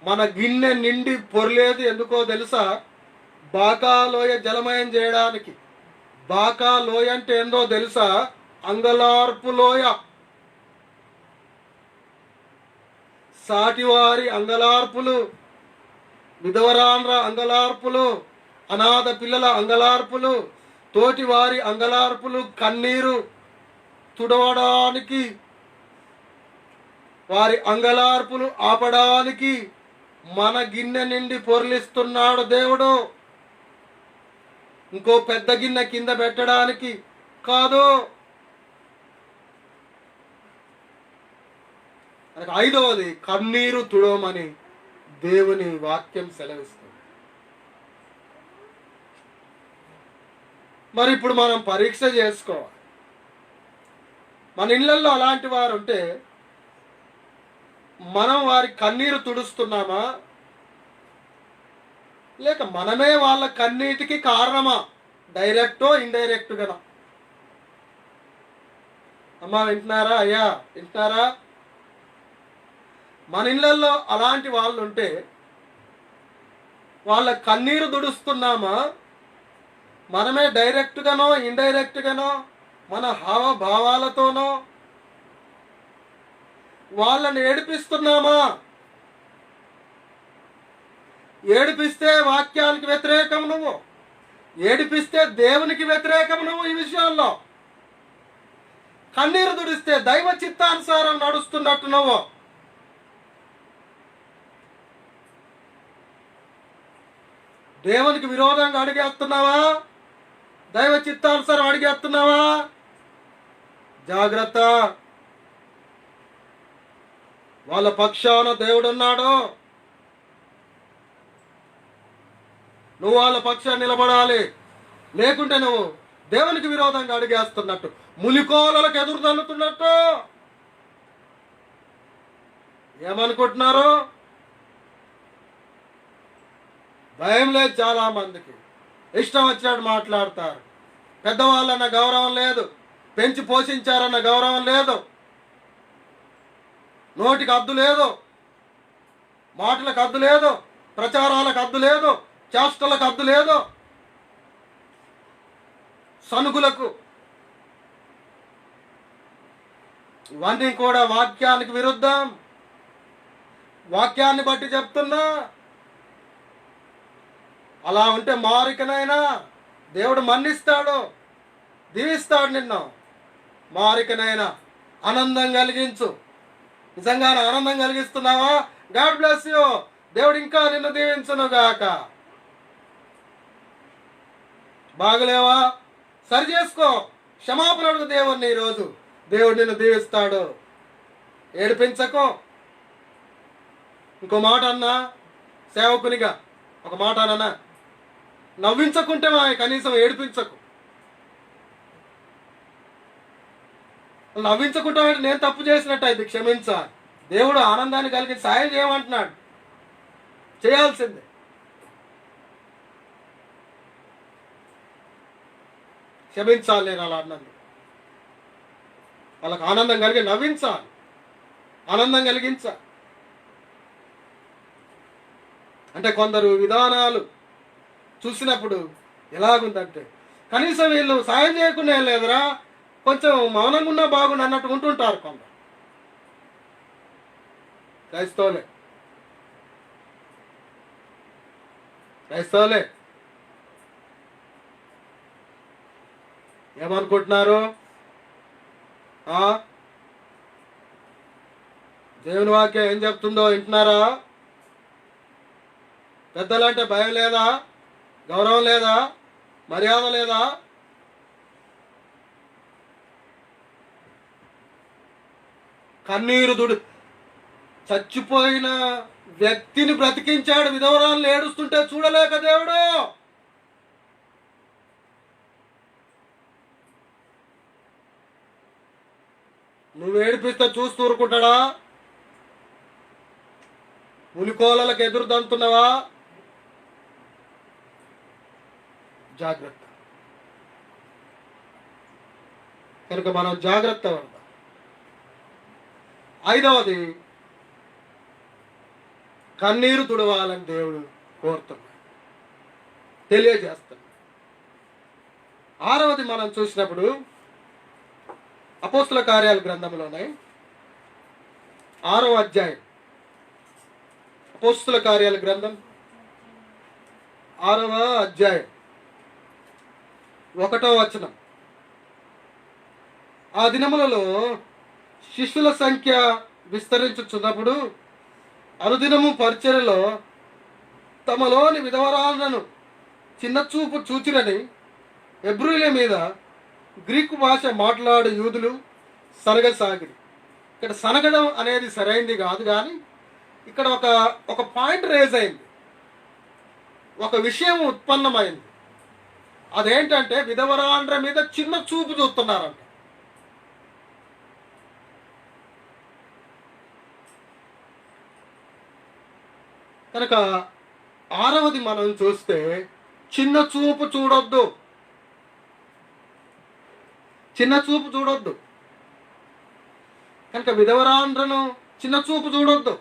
మన గిన్నె నిండి పొరలేదు. ఎందుకో తెలుసా? బాకా లోయ జలమయం చేయడానికి. బాకా లోయ అంటే ఏందో తెలుసా? అంగలార్పు లోయ. సాటివారి అంగలార్పులు, విధవరాండ్ర అంగలార్పులు, అనాథ పిల్లల అంగలార్పులు, తోటివారి అంగలార్పులు, కన్నీరు తుడవడానికి, వారి అంగలార్పులు ఆపడానికి మన గిన్నె నిండి పొర్లిస్తున్నాడు దేవుడు. ఇంకో పెద్ద గిన్నె కింద పెట్టడానికి కాదు. 5వది కన్నీరు తుడవమని దేవుని వాక్యం సెలవిస్తుంది. మరి ఇప్పుడు మనం పరీక్ష చేసుకోవాలి. మన ఇళ్లలో అలాంటి వారు ఉంటే మనం వారి కన్నీరు తుడుస్తున్నామా, లేక మనమే వాళ్ళ కన్నీటికి కారణమా? డైరెక్టో ఇండైరెక్ట్గానా? అమ్మా వింటున్నారా? అయ్యా వింటున్నారా? మన ఇళ్లలో అలాంటి వాళ్ళు ఉంటే వాళ్ళ కన్నీరు తుడుస్తున్నామా, మనమే డైరెక్ట్గానో ఇండైరెక్ట్గానో మన హావభావాలతోనో వాళ్ళని ఏడిపిస్తున్నామా? ఏడిపిస్తే వాక్యానికి వ్యతిరేకం నువ్వు, ఏడిపిస్తే దేవునికి వ్యతిరేకం నువ్వు. ఈ విషయాల్లో కన్నీరు తుడిస్తే దైవ చిత్తానుసారం నడుస్తున్నట్టు నువ్వు. దేవునికి విరోధంగా అడిగేస్తున్నావా? దైవ చిత్తానుసారం అడిగేస్తున్నావా? జాగ్రత్త. వాళ్ళ పక్షాన దేవుడున్నాడు. నువ్వు వాళ్ళ పక్షాన్ని నిలబడాలి. లేకుంటే నువ్వు దేవునికి విరోధంగా అడిగేస్తున్నట్టు, ములికోలలకు ఎదురు తన్నుతున్నట్టు. ఏమనుకుంటున్నారు? భయం లేదు చాలా మందికి. ఇష్టం వచ్చినట్టు మాట్లాడతారు. పెద్దవాళ్ళన్న గౌరవం లేదు, పెంచి పోషించారన్న గౌరవం లేదు, నోటికి హద్దు లేదు, మాటలకు హద్దు లేదు, ప్రచారాలకు హద్దు లేదు, చేష్టలకు హద్దు లేదు, సనుగులకు. ఇవన్నీ కూడా వాక్యానికి విరుద్ధం. వాక్యాన్ని బట్టి చెప్తున్నా. అలా ఉంటే మారికనైనా దేవుడు మన్నిస్తాడు, దీవిస్తాడు నిన్ను. మారికనైనా ఆనందం కలిగించు. నిజంగానే ఆనందం కలిగిస్తున్నావా? God bless you. దేవుడు ఇంకా నిన్ను దీవించును గాక. బాగలేవా? సరి చేసుకో. క్షమాపణ అడుగు దేవుణ్ణి. ఈరోజు దేవుడు నిన్ను దీవిస్తాడు. ఏడిపించకు. ఇంకో మాట అన్నా, సేవకునిగా ఒక మాట అన్నా, నవ్వించకుంటే కనీసం ఏడిపించకు. నవ్వించకుంటే నేను తప్పు చేసినట్టు అయితే క్షమించాలి. దేవుడు ఆనందాన్ని కలిగి సాయం చేయమంటున్నాడు. చేయాల్సిందే. క్షమించాలి. నేను అలా అన్నది వాళ్ళకి ఆనందం కలిగి నవ్వించాలి, ఆనందం కలిగించాలి. అంటే కొందరు విధానాలు చూసినప్పుడు ఎలాగుందంటే, కనీసం వీళ్ళు సాయం చేయకుండా ఏం లేదురా, కొంచెం మౌనంగా ఉన్నా బాగుండు అన్నట్టు ఉంటుంటారు కొందరు. క్రైస్తవులే ఏమనుకుంటున్నారు? దేవుని వాక్యం ఏం చెప్తుందో వింటున్నారా? పెద్దలంటే భయం లేదా? గౌరవం లేదా? మర్యాద లేదా? కన్నీరుదుడు చచ్చిపోయిన వ్యక్తిని బ్రతికించాడు. విధవరాలను ఏడుస్తుంటే చూడలేక దేవుడు. నువ్వు ఏడిపిస్తే చూస్తూ ఊరుకుంటాడా? పులికోలలకు ఎదురు దంతున్నావా? జాగ్రత్త. కనుక మనం జాగ్రత్త పడదాం. ఐదవది, కన్నీరు తుడవాలని దేవుడు కోరుతున్నాడు, తెలియజేస్తున్నాడు. ఆరవది మనం చూసినప్పుడు అపోస్తుల కార్యాల గ్రంథంలోనే 6వ అధ్యాయం, అపోస్తుల కార్యాల గ్రంథం 6వ అధ్యాయం 1వ వచనం. ఆ దినములలో శిష్యుల సంఖ్య విస్తరించుచున్నప్పుడు అనుదినము పరిచర్యలో తమలోని విధవరాలను చిన్నచూపు చూచిరని హెబ్రీయుల మీద గ్రీకు భాష మాట్లాడు యూదులు సనగసాగిరి. ఇక్కడ సనగడం అనేది సరైంది కాదు, కానీ ఇక్కడ ఒక పాయింట్ రేజ్ అయింది, ఒక విషయం ఉత్పన్నమైంది. అదేంటంటే విధవరాండ్ర మీద చిన్న చూపు చూస్తున్నారంట. కనుక 6వది మనం చూస్తే చిన్న చూపు చూడొద్దు, చిన్న చూపు చూడొద్దు. కనుక విధవరాండ్రను చిన్న చూపు చూడొద్దు,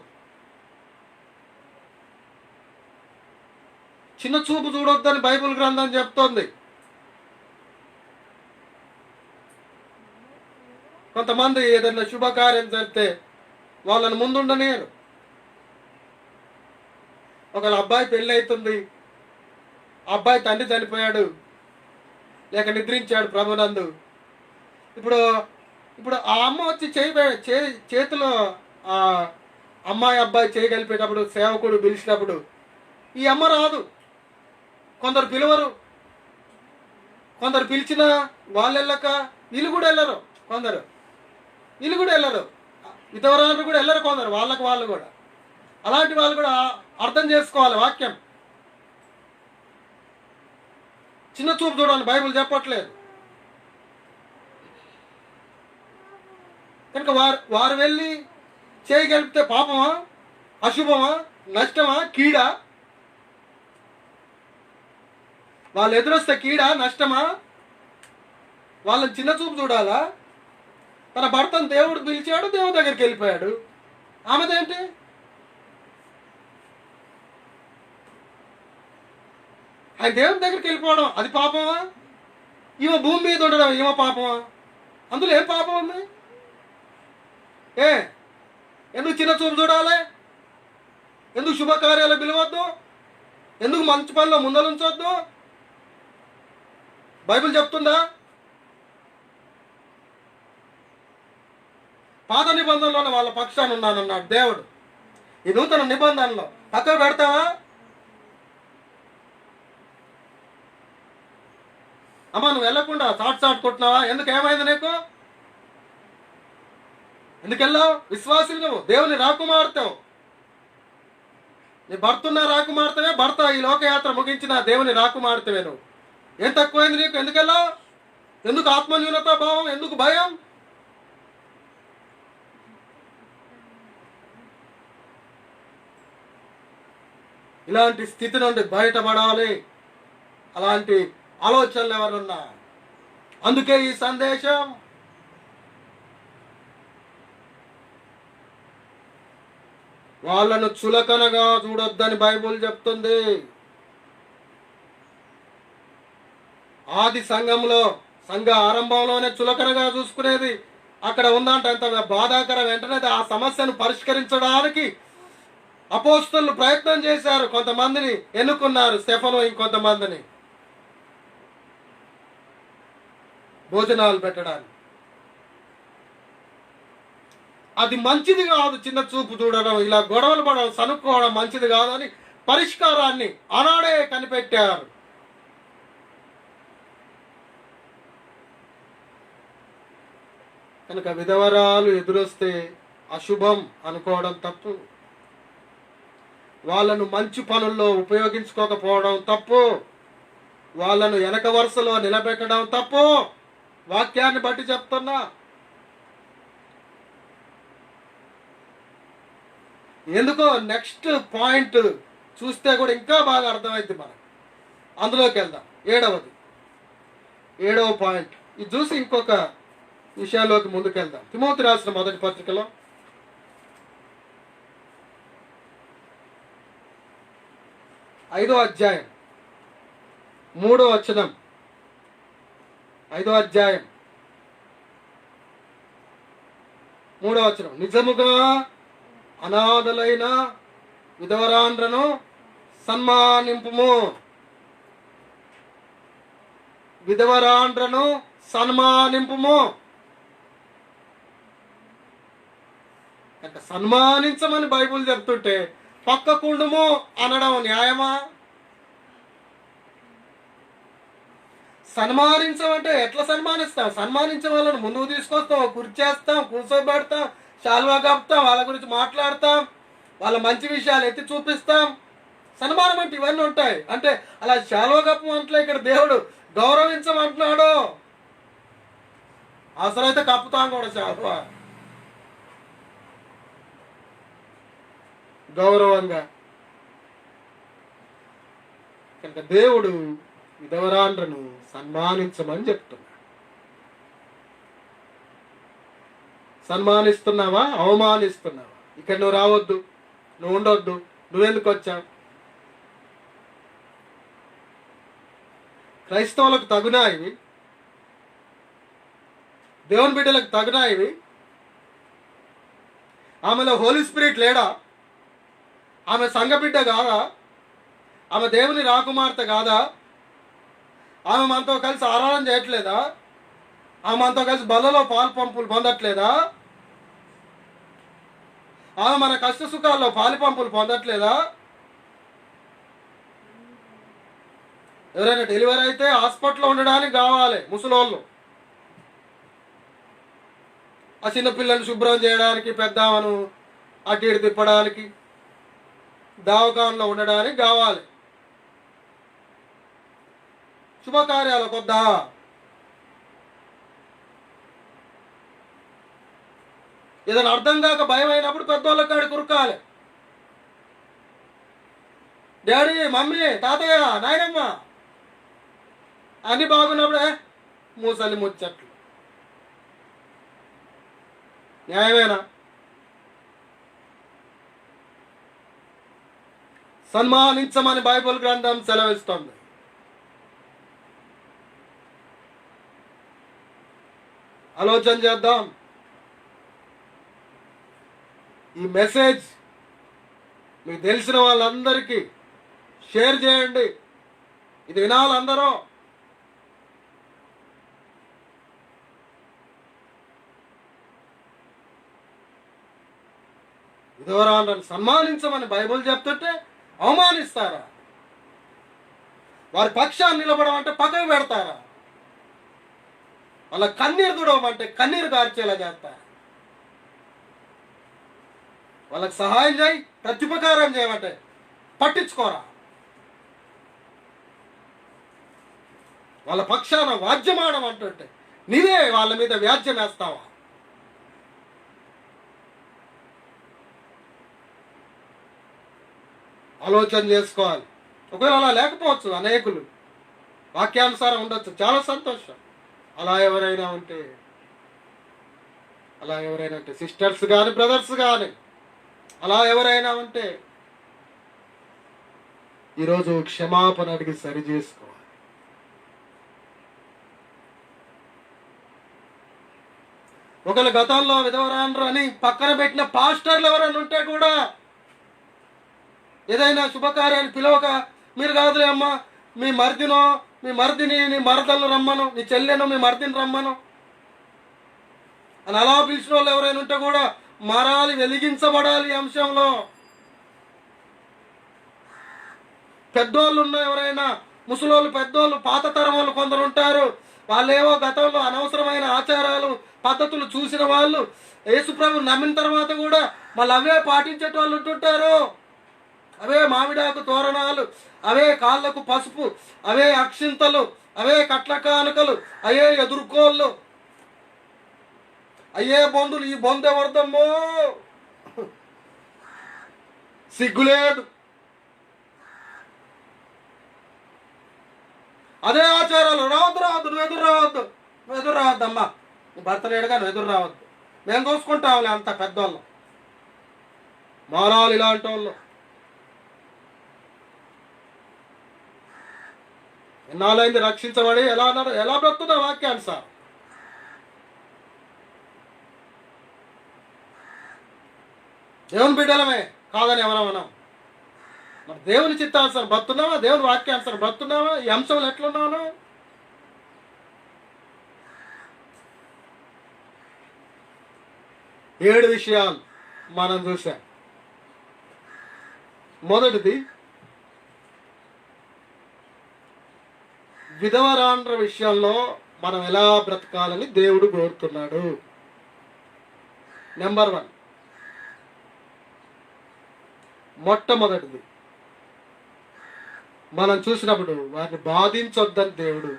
చిన్న చూపు చూడొద్దు అని బైబిల్ గ్రంథం చెప్తోంది. కొంతమంది ఏదైనా శుభకార్యం చేస్తే వాళ్ళని ముందుండనేరు. ఒకళ్ళ అబ్బాయి పెళ్ళి అవుతుంది, అబ్బాయి తండ్రి చనిపోయాడు లేక నిద్రించాడు ప్రభునందు. ఇప్పుడు ఆ అమ్మ వచ్చి చేతిలో ఆ అమ్మాయి అబ్బాయి చేయగలిపేటప్పుడు సేవకుడు పిలిచినప్పుడు ఈ అమ్మ రాదు, కొందరు పిలవరు, కొందరు పిలిచిన వాళ్ళు వెళ్ళక వీళ్ళు కూడా వెళ్ళరు, కొందరు వీళ్ళు కూడా వెళ్ళరు, విధవరాలు కూడా వెళ్ళరు, కొందరు వాళ్ళకు వాళ్ళు కూడా. అలాంటి వాళ్ళు కూడా అర్థం చేసుకోవాలి వాక్యం. చిన్న చూపు చూడాలని బైబిల్ చెప్పట్లేదు. కనుక వారు వెళ్ళి చేయగలిపితే పాపమా, అశుభమా, నష్టమా, కీడా? వాళ్ళు ఎదురొస్తే కీడా, నష్టమా? వాళ్ళని చిన్న చూపు చూడాలా? తన భర్తను దేవుడు పిలిచాడు, దేవుడి దగ్గరికి వెళ్ళిపోయాడు. ఆమెదేంటి? ఆయన దేవుడి దగ్గరికి వెళ్ళిపోవడం అది పాపమా? ఈమె భూమి మీద ఉండడం ఈమె పాపమా? అందులో ఏం పాపం ఉంది? ఎందుకు చిన్న చూపు చూడాలి? ఎందుకు శుభకార్యాలు పిలవద్దు? ఎందుకు మంచి పనిలో ముందలుంచొద్దు? బైబిల్ చెప్తుందా? పాత నిబంధనలోనే వాళ్ళ పక్షాన ఉన్నానన్నాడు దేవుడు. ఈ నూతన నిబంధనలో పక్కకు పెడతావా? అమ్మా నువ్వు వెళ్ళకుండా చాటు కొట్టినావా? ఎందుకు, ఏమైంది నీకు? ఎందుకు వెళ్ళావు? విశ్వాసి నువ్వు, దేవుని రాకుమార్తెవు. నీ భర్త ఉన్న రాకుమార్తెవే, భర్త ఈ లోకయాత్ర ముగించిన దేవుని రాకుమార్తెవే నువ్వు. ఏం తక్కువైంది నీకు? ఎందుకు వెళ్ళావు? ఎందుకు ఆత్మన్యూనత భావం? ఎందుకు భయం? ఇలాంటి స్థితి నుండి బయటపడాలి. అలాంటి ఆలోచనలు ఎవరున్నా, అందుకే ఈ సందేశం. వాళ్ళను చులకనగా చూడొద్దని బైబుల్ చెప్తుంది. ఆది సంఘంలో, సంఘ ఆరంభంలోనే చులకనగా చూసుకునేది అక్కడ ఉందంటే అంత బాధాకరం. వెంటనే ఆ సమస్యను పరిష్కరించడానికి అపోస్తలులు ప్రయత్నం చేశారు. కొంతమందిని ఎన్నుకున్నారు, స్టెఫను ఇంకొంతమందిని భోజనాలు పెట్టడానికి. అది మంచిది కాదు. చిన్న చూపు చూడడం, ఇలా గొడవలు పడడం, సనుక్కోవడం మంచిది కాదని పరిష్కారాన్ని ఆనాడే కనిపెట్టారు. కనుక విధవరాలు ఎదురొస్తే అశుభం అనుకోవడం తప్పు. వాళ్ళను మంచి పనుల్లో ఉపయోగించుకోకపోవడం తప్పు. వాళ్ళను వెనక వరుసలో నిలబెట్టడం తప్పు. వాక్యాన్ని బట్టి చెప్తున్నా. ఎందుకో నెక్స్ట్ పాయింట్ చూస్తే కూడా ఇంకా బాగా అర్థమైంది మనకు. అందులోకి వెళ్దాం. ఏడవ పాయింట్ ఇది చూసి ఇంకొక విషయాల్లోకి ముందుకెళ్దాం. తిమోతి రాసిన మొదటి పత్రికలో 5వ అధ్యాయం 3వ వచనం. 5వ అధ్యాయం 3వ వచనం. నిజముగా అనాథలైన విధవరాండ్రను సన్మానింపుము. విధవరాండ్రను సన్మానింపుము. సన్మానించమని బైబుల్ చెప్తుంటే పక్కకుండుము అనడం న్యాయమా? సన్మానించమంటే ఎట్లా సన్మానిస్తాం? సన్మానించే వాళ్ళని ముందుకు తీసుకొస్తాం, కుర్చేస్తాం, కూర్చోబెడతాం, శాలువా కప్పుతాం, వాళ్ళ గురించి మాట్లాడతాం, వాళ్ళ మంచి విషయాలు ఎత్తి చూపిస్తాం. సన్మానం అంటే ఇవన్నీ ఉంటాయి. అంటే అలా శాలువా కప్పమంటలే ఇక్కడ దేవుడు, గౌరవించమంటున్నాడు. అవసరమైతే కప్పుతాం కూడా శాలువా, గౌరవంగా. కనుక దేవుడు విధవరాండ్రను సన్మానించమని చెప్తున్నాడు. సన్మానిస్తున్నావా, అవమానిస్తున్నావా? ఇక్కడ నువ్వు రావద్దు, నువ్వు ఉండొద్దు, నువ్వెందుకు వచ్చావు? క్రైస్తవులకు తగునా ఇవి? దేవుని బిడ్డలకు తగునా ఇవి? ఆమెలో హోలీ స్పిరిట్ లేడా? ఆమె సంఘ బిడ్డ కాదా? ఆమె దేవుని రాకుమార్తె కాదా? ఆమె మనతో కలిసి ఆరాధన చేయట్లేదా? ఆమె మనతో కలిసి బలలో పాలు పంపులు పొందట్లేదా? ఆమె మన కష్ట సుఖాల్లో పాలు పంపులు పొందట్లేదా? ఎవరైనా డెలివరీ అయితే హాస్పిటల్లో ఉండడానికి కావాలి ముసలోళ్ళు. ఆ చిన్నపిల్లల్ని శుభ్రం చేయడానికి, పెద్దామను అటు ఇటు తిప్పడానికి, దావకాంలో ఉండడానికి కావాలి. శుభకార్యాలు కొద్దా ఏదైనా అర్థం కాక భయం అయినప్పుడు పెద్దోళ్ళ కాడి కురకాలి. డాడీ, మమ్మీ, తాతయ్య, నాయనమ్మ అన్ని బాగున్నప్పుడే మూసలి ముచ్చట్లు. న్యాయమేనా? సన్మానించమని బైబిల్ గ్రంథం సెలవిస్తుంది. ఆలోచన చేద్దాం. ఈ మెసేజ్ మీకు తెలిసిన వాళ్ళందరికీ షేర్ చేయండి. ఇది వినాలి అందరూ. విధవరాండ్రని సన్మానించమని బైబిల్ చెప్తుంటే అవమానిస్తారా? వారి పక్షాన్ని నిలబడమంటే పక్కకు పెడతారా? వాళ్ళ కన్నీరు తుడవమంటే కన్నీరు కార్చేలా చేస్తారా? వాళ్ళకి సహాయం చేయి, ప్రత్యుపకారం చేయమంటే పట్టించుకోరా? వాళ్ళ పక్షాన వాద్యం ఆడమంటుంటే నీవే వాళ్ళ మీద వ్యాజ్యం వేస్తావా? ఆలోచన చేసుకోవాలి. ఒకవేళ అలా లేకపోవచ్చు, అనేకులు వాక్యానుసారం ఉండొచ్చు, చాలా సంతోషం. అలా ఎవరైనా ఉంటే సిస్టర్స్ కానీ బ్రదర్స్ కానీ అలా ఎవరైనా ఉంటే ఈరోజు క్షమాపణ అడిగి సరి చేసుకోవాలి. ఒకవేళ గతంలో విధవరాండ్రు అని పక్కన పెట్టిన పాస్టర్లు ఎవరైనా ఉంటే కూడా ఏదైనా శుభకార్యాన్ని పిలవక, మీరు కాదులే అమ్మా, మీ మర్దినో మీ మర్దిని నీ మరదలను రమ్మను, నీ చెల్లెను మీ మర్దిని రమ్మను అని అలా పిలిచిన వాళ్ళు ఎవరైనా ఉంటే కూడా మారాలి, వెలిగించబడాలి. ఈ అంశంలో పెద్దోళ్ళు ఉన్న ఎవరైనా, ముసలోళ్ళు, పెద్దోళ్ళు, పాత తరం వాళ్ళు కొందరు ఉంటారు. వాళ్ళేవో గతంలో అనవసరమైన ఆచారాలు పద్ధతులు చూసిన వాళ్ళు యేసుప్రభు నమ్మిన తర్వాత కూడా మళ్ళీ అవే పాటించేట వాళ్ళు ఉంటుంటారు. అవే మామిడాకు తోరణాలు, అవే కాళ్ళకు పసుపు, అవే అక్షింతలు, అవే కట్ల కానుకలు, అవే ఎదుర్కోళ్ళు, అయ్యే బొందులు. ఈ బొందు ఎవరిదమ్మో, సిగ్గులేదు. అదే ఆచారాలు. రావద్దు, నువ్వు ఎదురు రావద్దమ్మా, నువ్వు భర్త లేడుగా నువ్వు ఎదురు రావద్దు, మేము చూసుకుంటాంలే అంత పెద్దవాళ్ళం. మారాలి ఇలాంటి వాళ్ళు. ఎన్నాళ్ళైంది రక్షించబడి ఎలా బ్రతుకున్నా వాక్యానుసారం. దేవుని బిడ్డలమే కాదని ఎవరమన్నాం. మరి దేవుని చిత్తానుసారం బ్రతున్నావా? దేవుని వాక్యానుసారం బ్రతున్నావా? ఈ అంశంలో ఎట్లున్నాను? ఏడు విషయాలు మనం చూసాం. మొదటిది, విధవరాండ్ర విషయంలో మనం ఎలా బ్రతకాలని దేవుడు కోరుతున్నాడు. నెంబర్ 1, మొట్టమొదటిది మనం చూసినప్పుడు వారిని బాధించొద్దని దేవుడు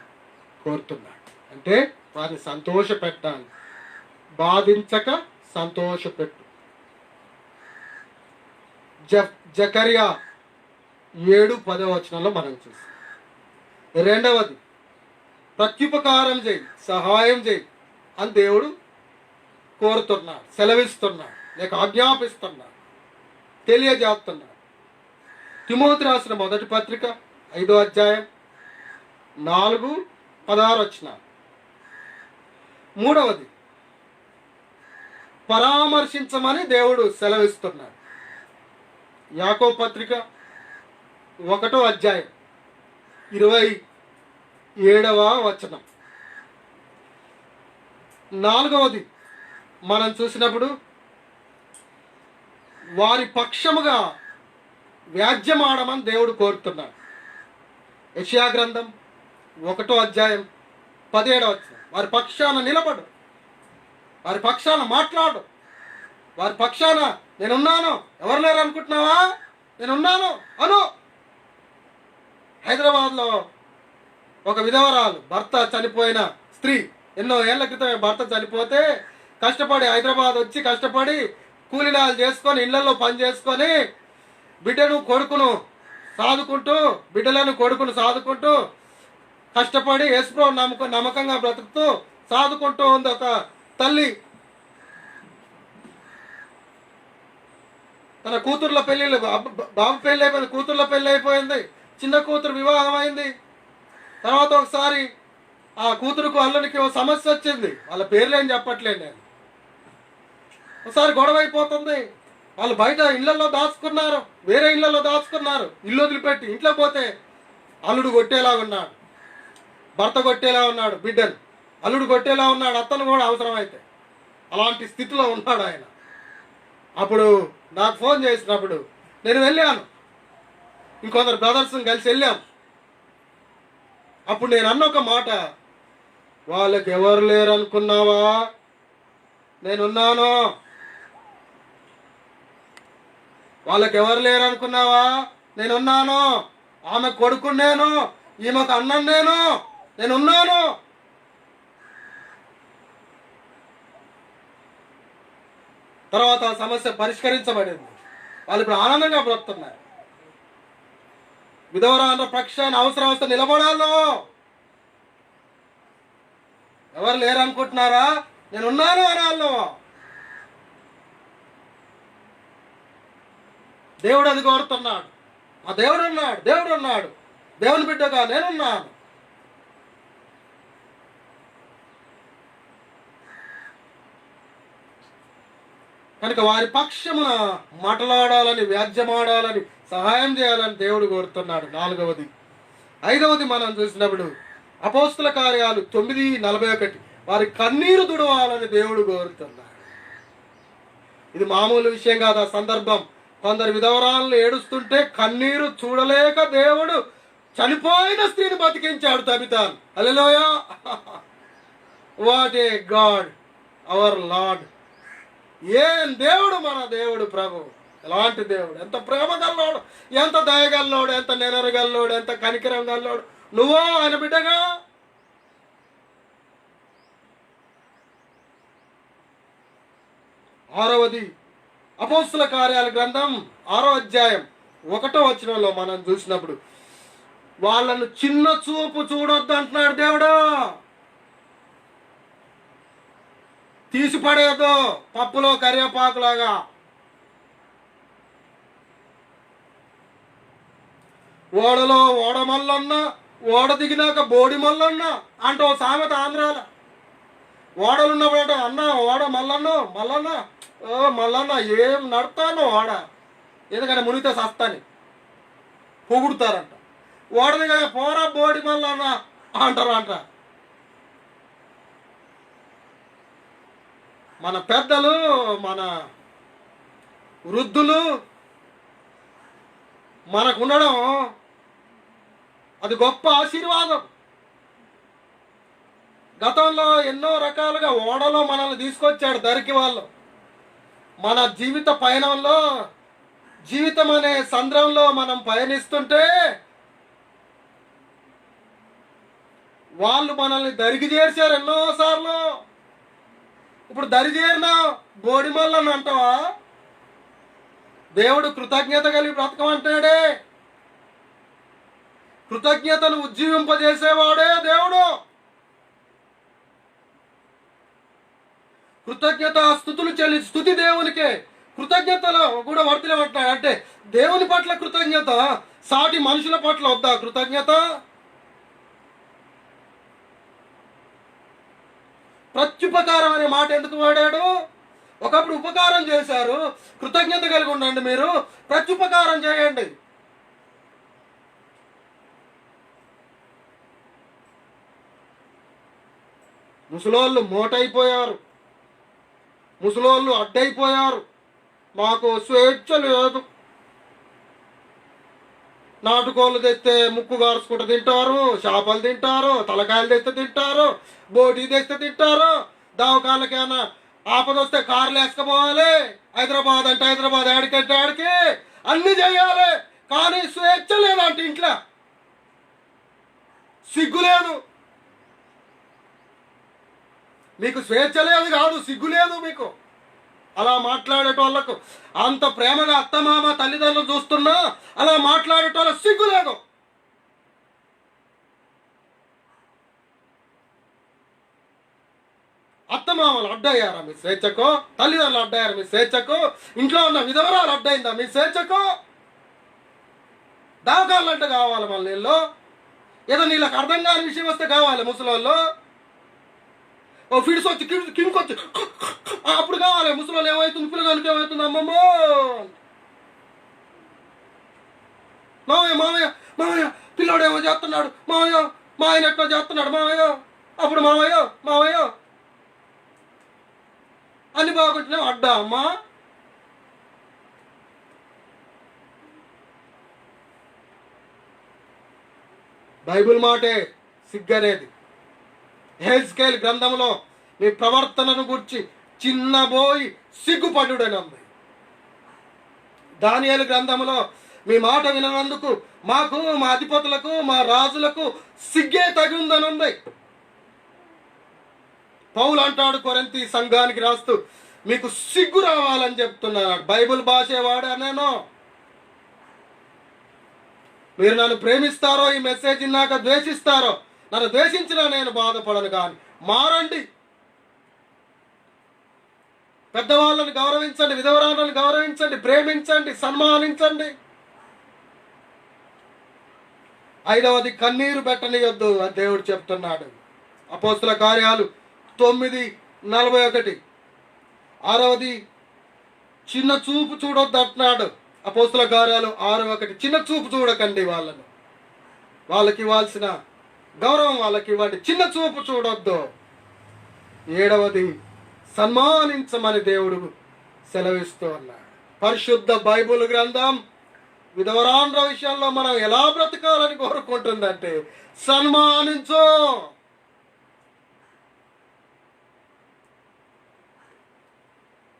కోరుతున్నాడు. అంటే వారిని సంతోష పెట్టాలి. బాధించక సంతోషపెట్టు. జకర్యా 7:10 మనం చూసాం. రెండవది, ప్రత్యుపకారం చేయి, సహాయం చేయి అని దేవుడు కోరుతున్నాడు, సెలవిస్తున్నాడు, లేక ఆజ్ఞాపిస్తున్నాడు, తెలియజేస్తున్నాడు. తిమోతి రాసిన మొదటి పత్రిక 5వ అధ్యాయం 4-16. మూడవది, పరామర్శించమని దేవుడు సెలవిస్తున్నాడు. యాకోబు పత్రిక 1వ అధ్యాయం 27వ. నాలుగవది మనం చూసినప్పుడు వారి పక్షముగా వ్యాజ్యమాడమని దేవుడు కోరుతున్నాడు. యెషయా గ్రంథం 1వ అధ్యాయం 17వ వచనం. వారి పక్షాన నిలబడు, వారి పక్షాన మాట్లాడు, వారి పక్షాన నేనున్నాను, ఎవరు లేరు అనుకుంటున్నావా, నేనున్నాను అను. హైదరాబాద్లో ఒక విధవరాలు, భర్త చనిపోయిన స్త్రీ, ఎన్నో ఏళ్ల క్రితమే భర్త చనిపోతే కష్టపడి హైదరాబాద్ వచ్చి కష్టపడి కూలీనాలు చేసుకొని ఇళ్లలో పని చేసుకొని బిడ్డను కొడుకును సాదుకుంటూ, బిడ్డలను కొడుకును సాదుకుంటూ కష్టపడి యేసుప్రభు నమ్మకంగా బ్రతుకుతూ సాదుకుంటూ ఉంది ఒక తల్లి. తన కూతుర్ల పెళ్ళిళ్ళు, బాబు పెళ్ళి అయిపోయింది, కూతుర్ల పెళ్ళి అయిపోయింది, చిన్న కూతురు వివాహం అయింది. తర్వాత ఒకసారి ఆ కూతురుకు అల్లునికి ఓ సమస్య వచ్చింది, వాళ్ళ పేర్లు ఏం చెప్పట్లేదు నేను. ఒకసారి గొడవ అయిపోతుంది, వాళ్ళు బయట ఇళ్లలో దాచుకున్నారు, వేరే ఇళ్లలో దాచుకున్నారు, ఇల్లు వదిలిపెట్టి. ఇంట్లో పోతే అల్లుడు కొట్టేలా ఉన్నాడు, భర్త కొట్టేలా ఉన్నాడు, బిడ్డను అల్లుడు కొట్టేలా ఉన్నాడు, అత్తను కూడా అవసరమైతే. అలాంటి స్థితిలో ఉన్నాడు ఆయన. అప్పుడు నాకు ఫోన్ చేసినప్పుడు నేను వెళ్ళాను, ఇంకొందరు బ్రదర్స్ని కలిసి వెళ్ళాం. అప్పుడు నేను అన్న ఒక మాట, వాళ్ళకి ఎవరు లేరు అనుకున్నావా, నేనున్నాను. వాళ్ళకి ఎవరు లేరు అనుకున్నావా, నేనున్నాను. ఆమె కొడుకు నేను, ఈమెకు అన్నం నేనున్నాను. తర్వాత ఆ సమస్య పరిష్కరించబడింది. వాళ్ళు ఇప్పుడు ఆనందంగా బ్రతుకుతున్నారు. విధవరాల పక్షాన అవసరం వస్తే నిలబడాలో. ఎవరు లేరు అనుకుంటున్నారా, నేనున్నాను అనాలో. దేవుడు అది కోరుతున్నాడు. ఆ దేవుడు ఉన్నాడు, దేవుని బిడ్డగా నేనున్నాను. కనుక వారి పక్షమున మాట్లాడాలని, వ్యాజ్యమాడాలని, సహాయం చేయాలని దేవుడు కోరుతున్నాడు. 4వది. 5వది మనం చూసినప్పుడు అపోస్తుల కార్యాలు 9:41, వారి కన్నీరు తుడవాలని దేవుడు కోరుతున్నాడు. ఇది మామూలు విషయం కాదు. ఆ సందర్భం, కొందరు విధవరాలను ఏడుస్తుంటే కన్నీరు చూడలేక దేవుడు చనిపోయిన స్త్రీని బతికించాడు, తబితాను. Hallelujah! What a God our Lord. ఏం దేవుడు మన దేవుడు ప్రభు. ఎలాంటి దేవుడు, ఎంత ప్రేమ గల్లోడు, ఎంత దయగల్లోడు, ఎంత నెనరగల్లోడు, ఎంత కనికరం గల్లోడు. నువ్వో ఆయన బిడ్డగా. ఆరవది, అపోస్తుల కార్యాల గ్రంథం 6వ అధ్యాయం 1వ వచనంలో మనం చూసినప్పుడు వాళ్ళను చిన్న చూపు చూడొద్దు అంటున్నాడు దేవుడు. తీసిపడేదో పప్పులో కరివేపాకులాగా. ఓడలో ఓడ మల్లన్న, ఓడ దిగినాక బోడి మల్లన్న అంటే ఓ సామెత ఆంధ్రాల. ఓడలు ఉన్నప్పుడు అన్న ఓడ మల్లన్న ఓ మల్లన్న ఏం నడతాను ఓడ, ఎందుకంటే మునిగితే సస్తాని పొగుడుతారంట. ఓడ దిగాక పోరా బోడి మల్లన్న అంటారంట. మన పెద్దలు, మన వృద్ధులు మనకు ఉండడం అది గొప్ప ఆశీర్వాదం. గతంలో ఎన్నో రకాలుగా ఓడలో మనల్ని తీసుకొచ్చాడు దరికి వాళ్ళు. మన జీవిత పయనంలో, జీవితం అనే సంద్రంలో మనం పయనిస్తుంటే వాళ్ళు మనల్ని దరికి చేర్చారు ఎన్నోసార్లు. ఇప్పుడు దరి చేరిన బోడిమల్లని అంటావా? దేవుడు కృతజ్ఞత కలిగి బ్రతకమంటాడే. కృతజ్ఞతను ఉజ్జీవింపజేసేవాడే దేవుడు. కృతజ్ఞత స్తుతులు స్తుతి దేవునికే. కృతజ్ఞతలో కూడా వర్తిలేమంటాడు. అంటే దేవుని పట్ల కృతజ్ఞత, సాటి మనుషుల పట్ల వద్దా కృతజ్ఞత? ప్రత్యుపకారం అనే మాట ఎందుకు వాడాడు? ఒకప్పుడు ఉపకారం చేశారు, కృతజ్ఞత కలిగి ఉండండి, మీరు ప్రత్యుపకారం చేయండి. ముసలోళ్ళు మోటైపోయారు, ముసలోళ్ళు అడ్డైపోయారు. మాకు స్వేచ్ఛ లేదు, నాటుకోళ్ళు తెస్తే ముక్కు గారుచుకుంటూ తింటారు, చేపలు తింటారు, తలకాయలు తెస్తే తింటారు, బోటీ తెస్తే తింటారు. దవాఖానకేమైనా ఆపద వస్తే కార్లు వేసుకుపోవాలి. హైదరాబాద్ అంటే హైదరాబాద్, ఆడికంటే ఆడికి అన్ని చేయాలి. కానీ స్వేచ్ఛ లేదంటే ఇంట్లో సిగ్గు లేదు. మీకు స్వేచ్ఛ లేదు కాదు, సిగ్గు లేదు మీకు. అలా మాట్లాడేటోళ్ళకు అంత ప్రేమగా అత్తమామ తల్లిదండ్రులు చూస్తున్నా అలా మాట్లాడేటోళ్ళకు సిగ్గు లేదు. అత్తమామలు అడ్డయ్యారా మీ స్వేచ్ఛకు? తల్లిదండ్రులు అడ్డయ్యారా మీ స్వేచ్ఛకు? ఇంట్లో ఉన్న విధవరాలు అడ్డైందా మీ స్వేచ్ఛకు? దావకాలంటే కావాలి మళ్ళీ నీళ్ళు. ఏదో నీళ్ళకి అర్థం కాని విషయం వస్తే కావాలి ముసలోళ్ళు. ఓ ఫిడ్స్ వచ్చి కింకొచ్చి అప్పుడు కావాలి. ముసలోళ్ళు ఏమవుతుంది, పిల్లగానికి ఏమవుతుంది, అమ్మమ్మో మామయ్య మామయ్య మామయ్య పిల్లోడు ఏమో చేస్తున్నాడు, మామయ్య మా ఆయన ఎట్లా చేస్తున్నాడు మామయ్య, అప్పుడు మామయ్య మామయ్య అన్ని బాగుంటున్నాం అడ్డా అమ్మా. బైబిల్ మాటే సిగ్గనేది. హెజ్కేల్ గ్రంథంలో మీ ప్రవర్తనను గురించి చిన్నబోయి సిగ్గుపడుడని ఉంది. దానియేలు గ్రంథంలో మీ మాట వినందుకు మాకు, మా అధిపతులకు, మా రాజులకు సిగ్గే తగి ఉందని ఉంది. పౌలు అంటాడు కొరింథీ సంఘానికి రాస్తూ, మీకు సిగ్గు రావాలని చెప్తున్నాడు. బైబిల్ భాషే వాడా నేను. మీరు నన్ను ప్రేమిస్తారో, ఈ మెసేజ్ నాక ద్వేషిస్తారో, నన్ను ద్వేషించినా నేను బాధపడను. కానీ మారండి, పెద్దవాళ్ళని గౌరవించండి, విధవరాలను గౌరవించండి, ప్రేమించండి, సన్మానించండి. 5వది కన్నీరు పెట్టనియొద్దు అని దేవుడు చెప్తున్నాడు. అపోస్తుల కార్యాలు 9:41. 6వది చిన్న చూపు చూడొద్దు అంటున్నాడు. అపోస్తుల కార్యాలు 6:1. చిన్న చూపు చూడకండి వాళ్ళను, వాళ్ళకి ఇవ్వాల్సిన గౌరవం వాళ్ళకి ఇవ్వండి, చిన్న చూపు చూడొద్దు. 7వది సన్మానించమని దేవుడు సెలవిస్తూ ఉన్నాడు. పరిశుద్ధ బైబిల్ గ్రంథం విధవరాండ్ర విషయంలో మనం ఎలా బ్రతకాలని కోరుకుంటుందంటే సన్మానించు.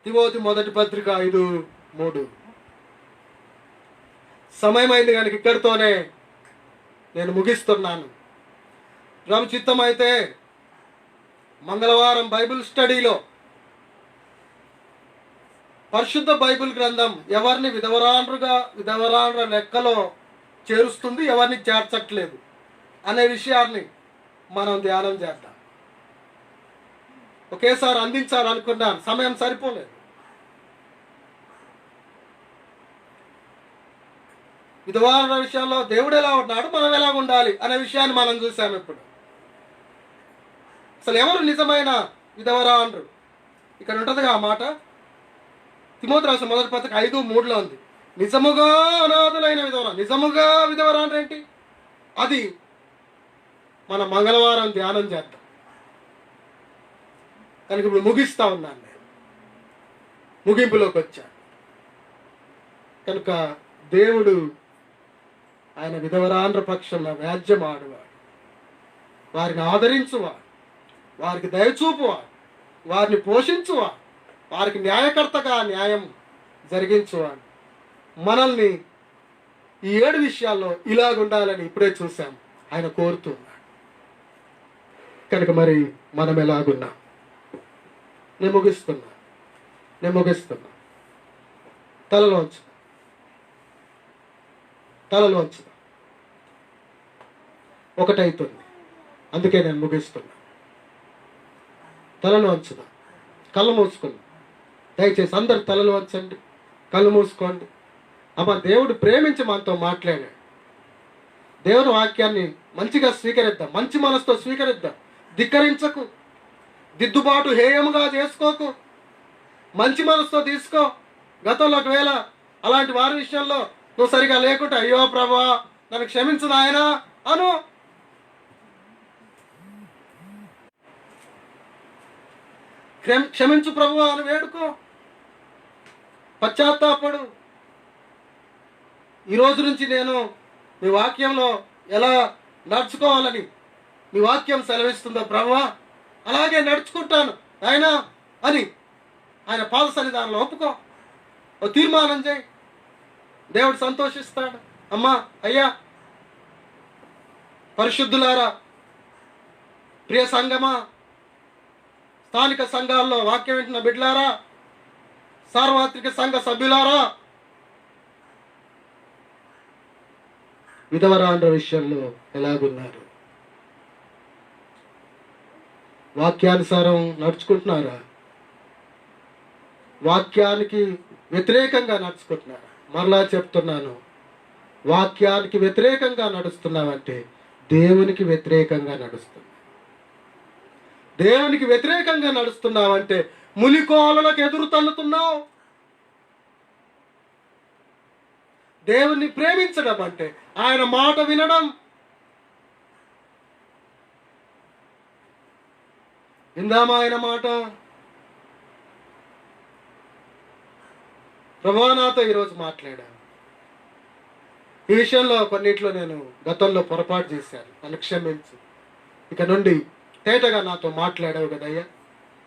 తిమోతి మొదటి పత్రిక 5:3. సమయం అయింది కనుక ఇక్కడితోనే నేను ముగిస్తున్నాను. చిత్తం అయితే మంగళవారం బైబిల్ స్టడీలో పరిశుద్ధ బైబిల్ గ్రంథం ఎవరిని విధవరాండ్ర లెక్కలో చేరుస్తుంది, ఎవరిని చేర్చట్లేదు అనే విషయాన్ని మనం ధ్యానం చేద్దాం. ఒకేసారి అందించాలనుకున్నాను, సమయం సరిపోలేదు. విధవరాండ్ర విషయంలో దేవుడు ఎలా ఉన్నాడు, మనం ఎలా ఉండాలి అనే విషయాన్ని మనం చూసాం. ఇప్పుడు అసలు ఎవరు నిజమైన విధవరాండ్రు? ఇక్కడ ఉంటుందిగా ఆ మాట. తిమోతి రాసిన మొదటి పత్రిక 5:3 ఉంది. నిజముగా అనాథులైన విధవరా. నిజముగా విధవరాండ్రు ఏంటి? అది మన మంగళవారం ధ్యానం చేద్దాం. కనుక ఇప్పుడు ముగిస్తా ఉన్నాను, నేను ముగింపులోకి వచ్చాను. కనుక దేవుడు ఆయన విధవరాండ్ర పక్షంలో వ్యాజ్యం ఆడువాడు, వారిని ఆదరించువాడు, వారికి దయచూపువాడు, వారిని పోషించువాడు, వారికి న్యాయకర్తగా న్యాయం జరిగించువాడు. మనల్ని ఈ 7 విషయాల్లో ఇలాగుండాలని ఇప్పుడే చూసాం, ఆయన కోరుతున్నాడు. కనుక మరి మనం ఎలాగున్నాం? నేను ముగిస్తున్నా. తలలోంచు ఒకటైతుంది, అందుకే నేను ముగిస్తున్నా. తలలో వంచుదా, కళ్ళు మూసుకున్నా. దయచేసి అందరు తలలు వంచండి, కళ్ళు మూసుకోండి. అమ్మ, దేవుడు ప్రేమించి మనతో మాట్లాడాడు. దేవుని వాక్యాన్ని మంచిగా స్వీకరిద్దాం, మంచి మనసుతో స్వీకరిద్దాం. ధిక్కరించకు, దిద్దుబాటు హేయముగా చేసుకోకు, మంచి మనసుతో తీసుకో. గతంలో ఒకవేళ అలాంటి వారి విషయంలో నువ్వు సరిగా లేకుంటే, అయ్యో ప్రభా నన్ను క్షమించు నాయనా అను. క్షమించు ప్రభు అని వేడుకో, పశ్చాత్తాపడు. ఈ రోజు నుంచి నేను మీ వాక్యంలో ఎలా నడుచుకోవాలని మీ వాక్యం సెలవిస్తుందో ప్రభువా అలాగే నడుచుకుంటాను ఆయన అని ఆయన పాద సన్నిధానంలో ఒప్పుకో, ఓ తీర్మానం చేయి. దేవుడు సంతోషిస్తాడు. అమ్మా అయ్యా, పరిశుద్ధులారా, ప్రియ సంఘమా, స్థానిక సంఘాల్లో వాక్యం వింటున్న బిడ్డలారా, సార్వత్రిక సంఘ సభ్యులారా, విధవరాండ్ర విషయంలో ఎలాగున్నారు? వాక్యానుసారం నడుచుకుంటున్నారా? వాక్యానికి వ్యతిరేకంగా నడుచుకుంటున్నారా? మరలా చెప్తున్నాను, వాక్యానికి వ్యతిరేకంగా నడుస్తున్నావంటే దేవునికి వ్యతిరేకంగా నడుస్తున్నావు. దేవునికి వ్యతిరేకంగా నడుస్తున్నావంటే ములికోలలకు ఎదురు తన్నుతున్నావు. దేవుణ్ణి ప్రేమించడం అంటే ఆయన మాట వినడం. విందామా ఆయన మాట? ప్రభువా నాతో ఈరోజు మాట్లాడాను. ఈ విషయంలో కొన్నిట్లో నేను గతంలో పొరపాటు చేశాను, నన్ను క్షమించు. ఇక నుండి తేటగా నాతో మాట్లాడావు కదయ్యా,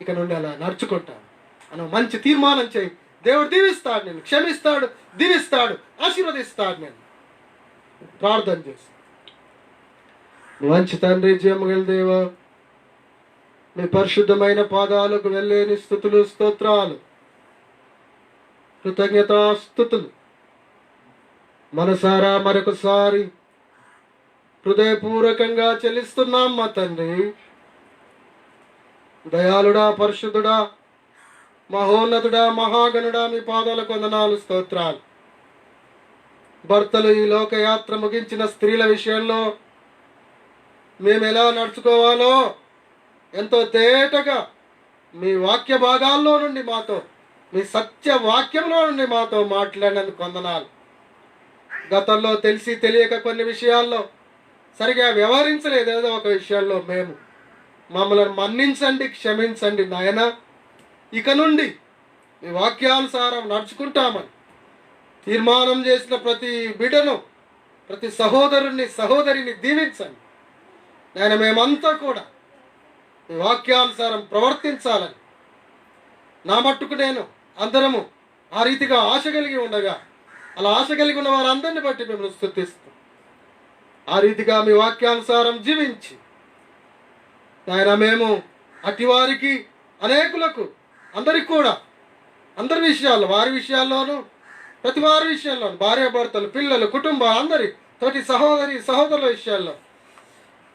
ఇక నుండి అలా నడుచుకుంటాను అని మంచి తీర్మానం చేయి. దేవుడు దీవిస్తాడు, నేను క్షమిస్తాడు, దీవిస్తాడు, ఆశీర్వదిస్తాడు. నేను ప్రార్థన చేసి, మంచి తండ్రి, జీవముగల దేవా, మీ పరిశుద్ధమైన పాదాలకు వెళ్ళేని స్తుతులు, స్తోత్రాలు, కృతజ్ఞతాస్తుతులు మనసారా మరొకసారి హృదయపూర్వకంగా చెల్లిస్తున్నాం మా తండ్రి. దయాళుడా, పరిశుద్ధుడా, మహోన్నతుడా, మహాగణుడా, మీ పాదాలకు వందనాలు, స్తోత్రాలు. భర్తలు ఈ లోకయాత్ర ముగించిన స్త్రీల విషయంలో మేము ఎలా నడుచుకోవాలో ఎంతో తేటగా మీ వాక్య భాగాల్లో నుండి మాతో, మీ సత్య వాక్యంలో నుండి మాతో మాట్లాడినందుకు వందనాలు. గతంలో తెలిసి తెలియక కొన్ని విషయాల్లో సరిగా వ్యవహరించలేదు. ఏదో ఒక విషయాల్లో మేము, మమ్మల్ని మన్నించండి, క్షమించండి నాయన. ఇక నుండి మీ వాక్యానుసారం నడుచుకుంటామని తీర్మానం చేసిన ప్రతి బిడ్డను, ప్రతి సహోదరుని, సహోదరిని దీవించండి నాయన. మేమంతా కూడా మీ వాక్యానుసారం ప్రవర్తించాలని నా మట్టుకు నేను, అందరము ఆ రీతిగా ఆశ కలిగి ఉండగా, అలా ఆశ కలిగి ఉన్న వారందరిని బట్టి మిమ్మల్ని స్తుతిస్తాం. ఆ రీతిగా మీ వాక్యానుసారం జీవించి ఆయన మేము అటివారికి, అనేకులకు, అందరికి కూడా, అందరి విషయాల్లో, వారి విషయాల్లోనూ, ప్రతి వారి విషయాల్లోనూ, భార్యాభర్తలు, పిల్లలు, కుటుంబం, అందరి తోటి సహోదరి సహోదరుల విషయాల్లో,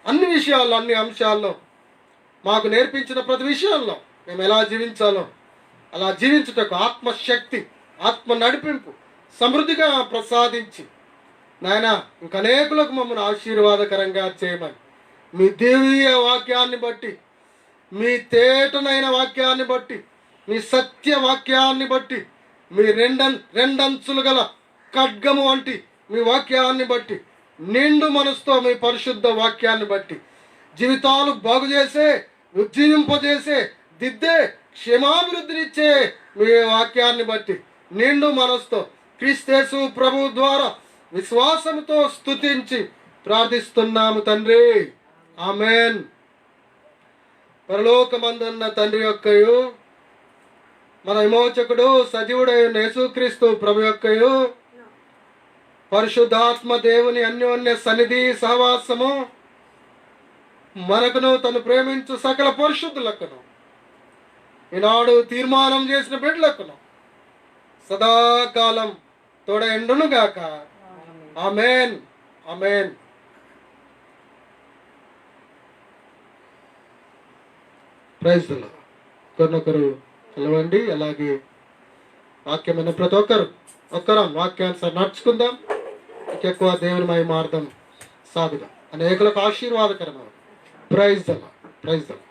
అన్ని విషయాల్లో, అన్ని అంశాల్లో మాకు నేర్పించిన ప్రతి విషయాల్లో మేము ఎలా జీవించాలో అలా జీవించుటకు ఆత్మశక్తి, ఆత్మ నడిపింపు సమృద్ధిగా ప్రసాదించి నాయన ఇంకనేకులకు మమ్మల్ని ఆశీర్వాదకరంగా చేయమని మీ దేవీయ వాక్యాన్ని బట్టి, మీ తేటనైన వాక్యాన్ని బట్టి, మీ సత్య వాక్యాన్ని బట్టి, మీ రెండంచులు గల ఖడ్గము వంటి మీ వాక్యాన్ని బట్టి, నిండు మనసుతో మీ పరిశుద్ధ వాక్యాన్ని బట్టి జీవితాలు బాగు చేసే, ఉజ్జీవింపజేసే, దిద్దే, క్షేమాభివృద్ధినిచ్చే మీ వాక్యాన్ని బట్టి నిండు మనసుతో క్రీస్తు ప్రభు ద్వారా విశ్వాసంతో స్తుతించి ప్రార్థిస్తున్నాము తండ్రి. ఆమెన్. పరలోకమందున్న తండ్రి యొక్కయు, మన విమోచకుడు సజీవుడైన యేసుక్రీస్తు ప్రభు యొక్కయు, పరిశుద్ధాత్మ దేవుని అన్యోన్య సన్నిధి సహవాసము మనకును, తను ప్రేమించు సకల పరిశుద్ధులకును, ఈనాడు తీర్మానం చేసిన బిడ్డలకును సదాకాలం తోడ ఎండునుగాక. Amen. Amen. Praise the Lord. ఒకరినొకరు పిలవండి. అలాగే వాక్యమైన ప్రతి ఒక్కరం వాక్యాన్ని నడుచుకుందాం. ఇంకెక్కువ దేవుని మహిమార్థం సాగుదాం. అనేకులకు ఆశీర్వాదకరమైన. Praise the Lord. Praise the lord.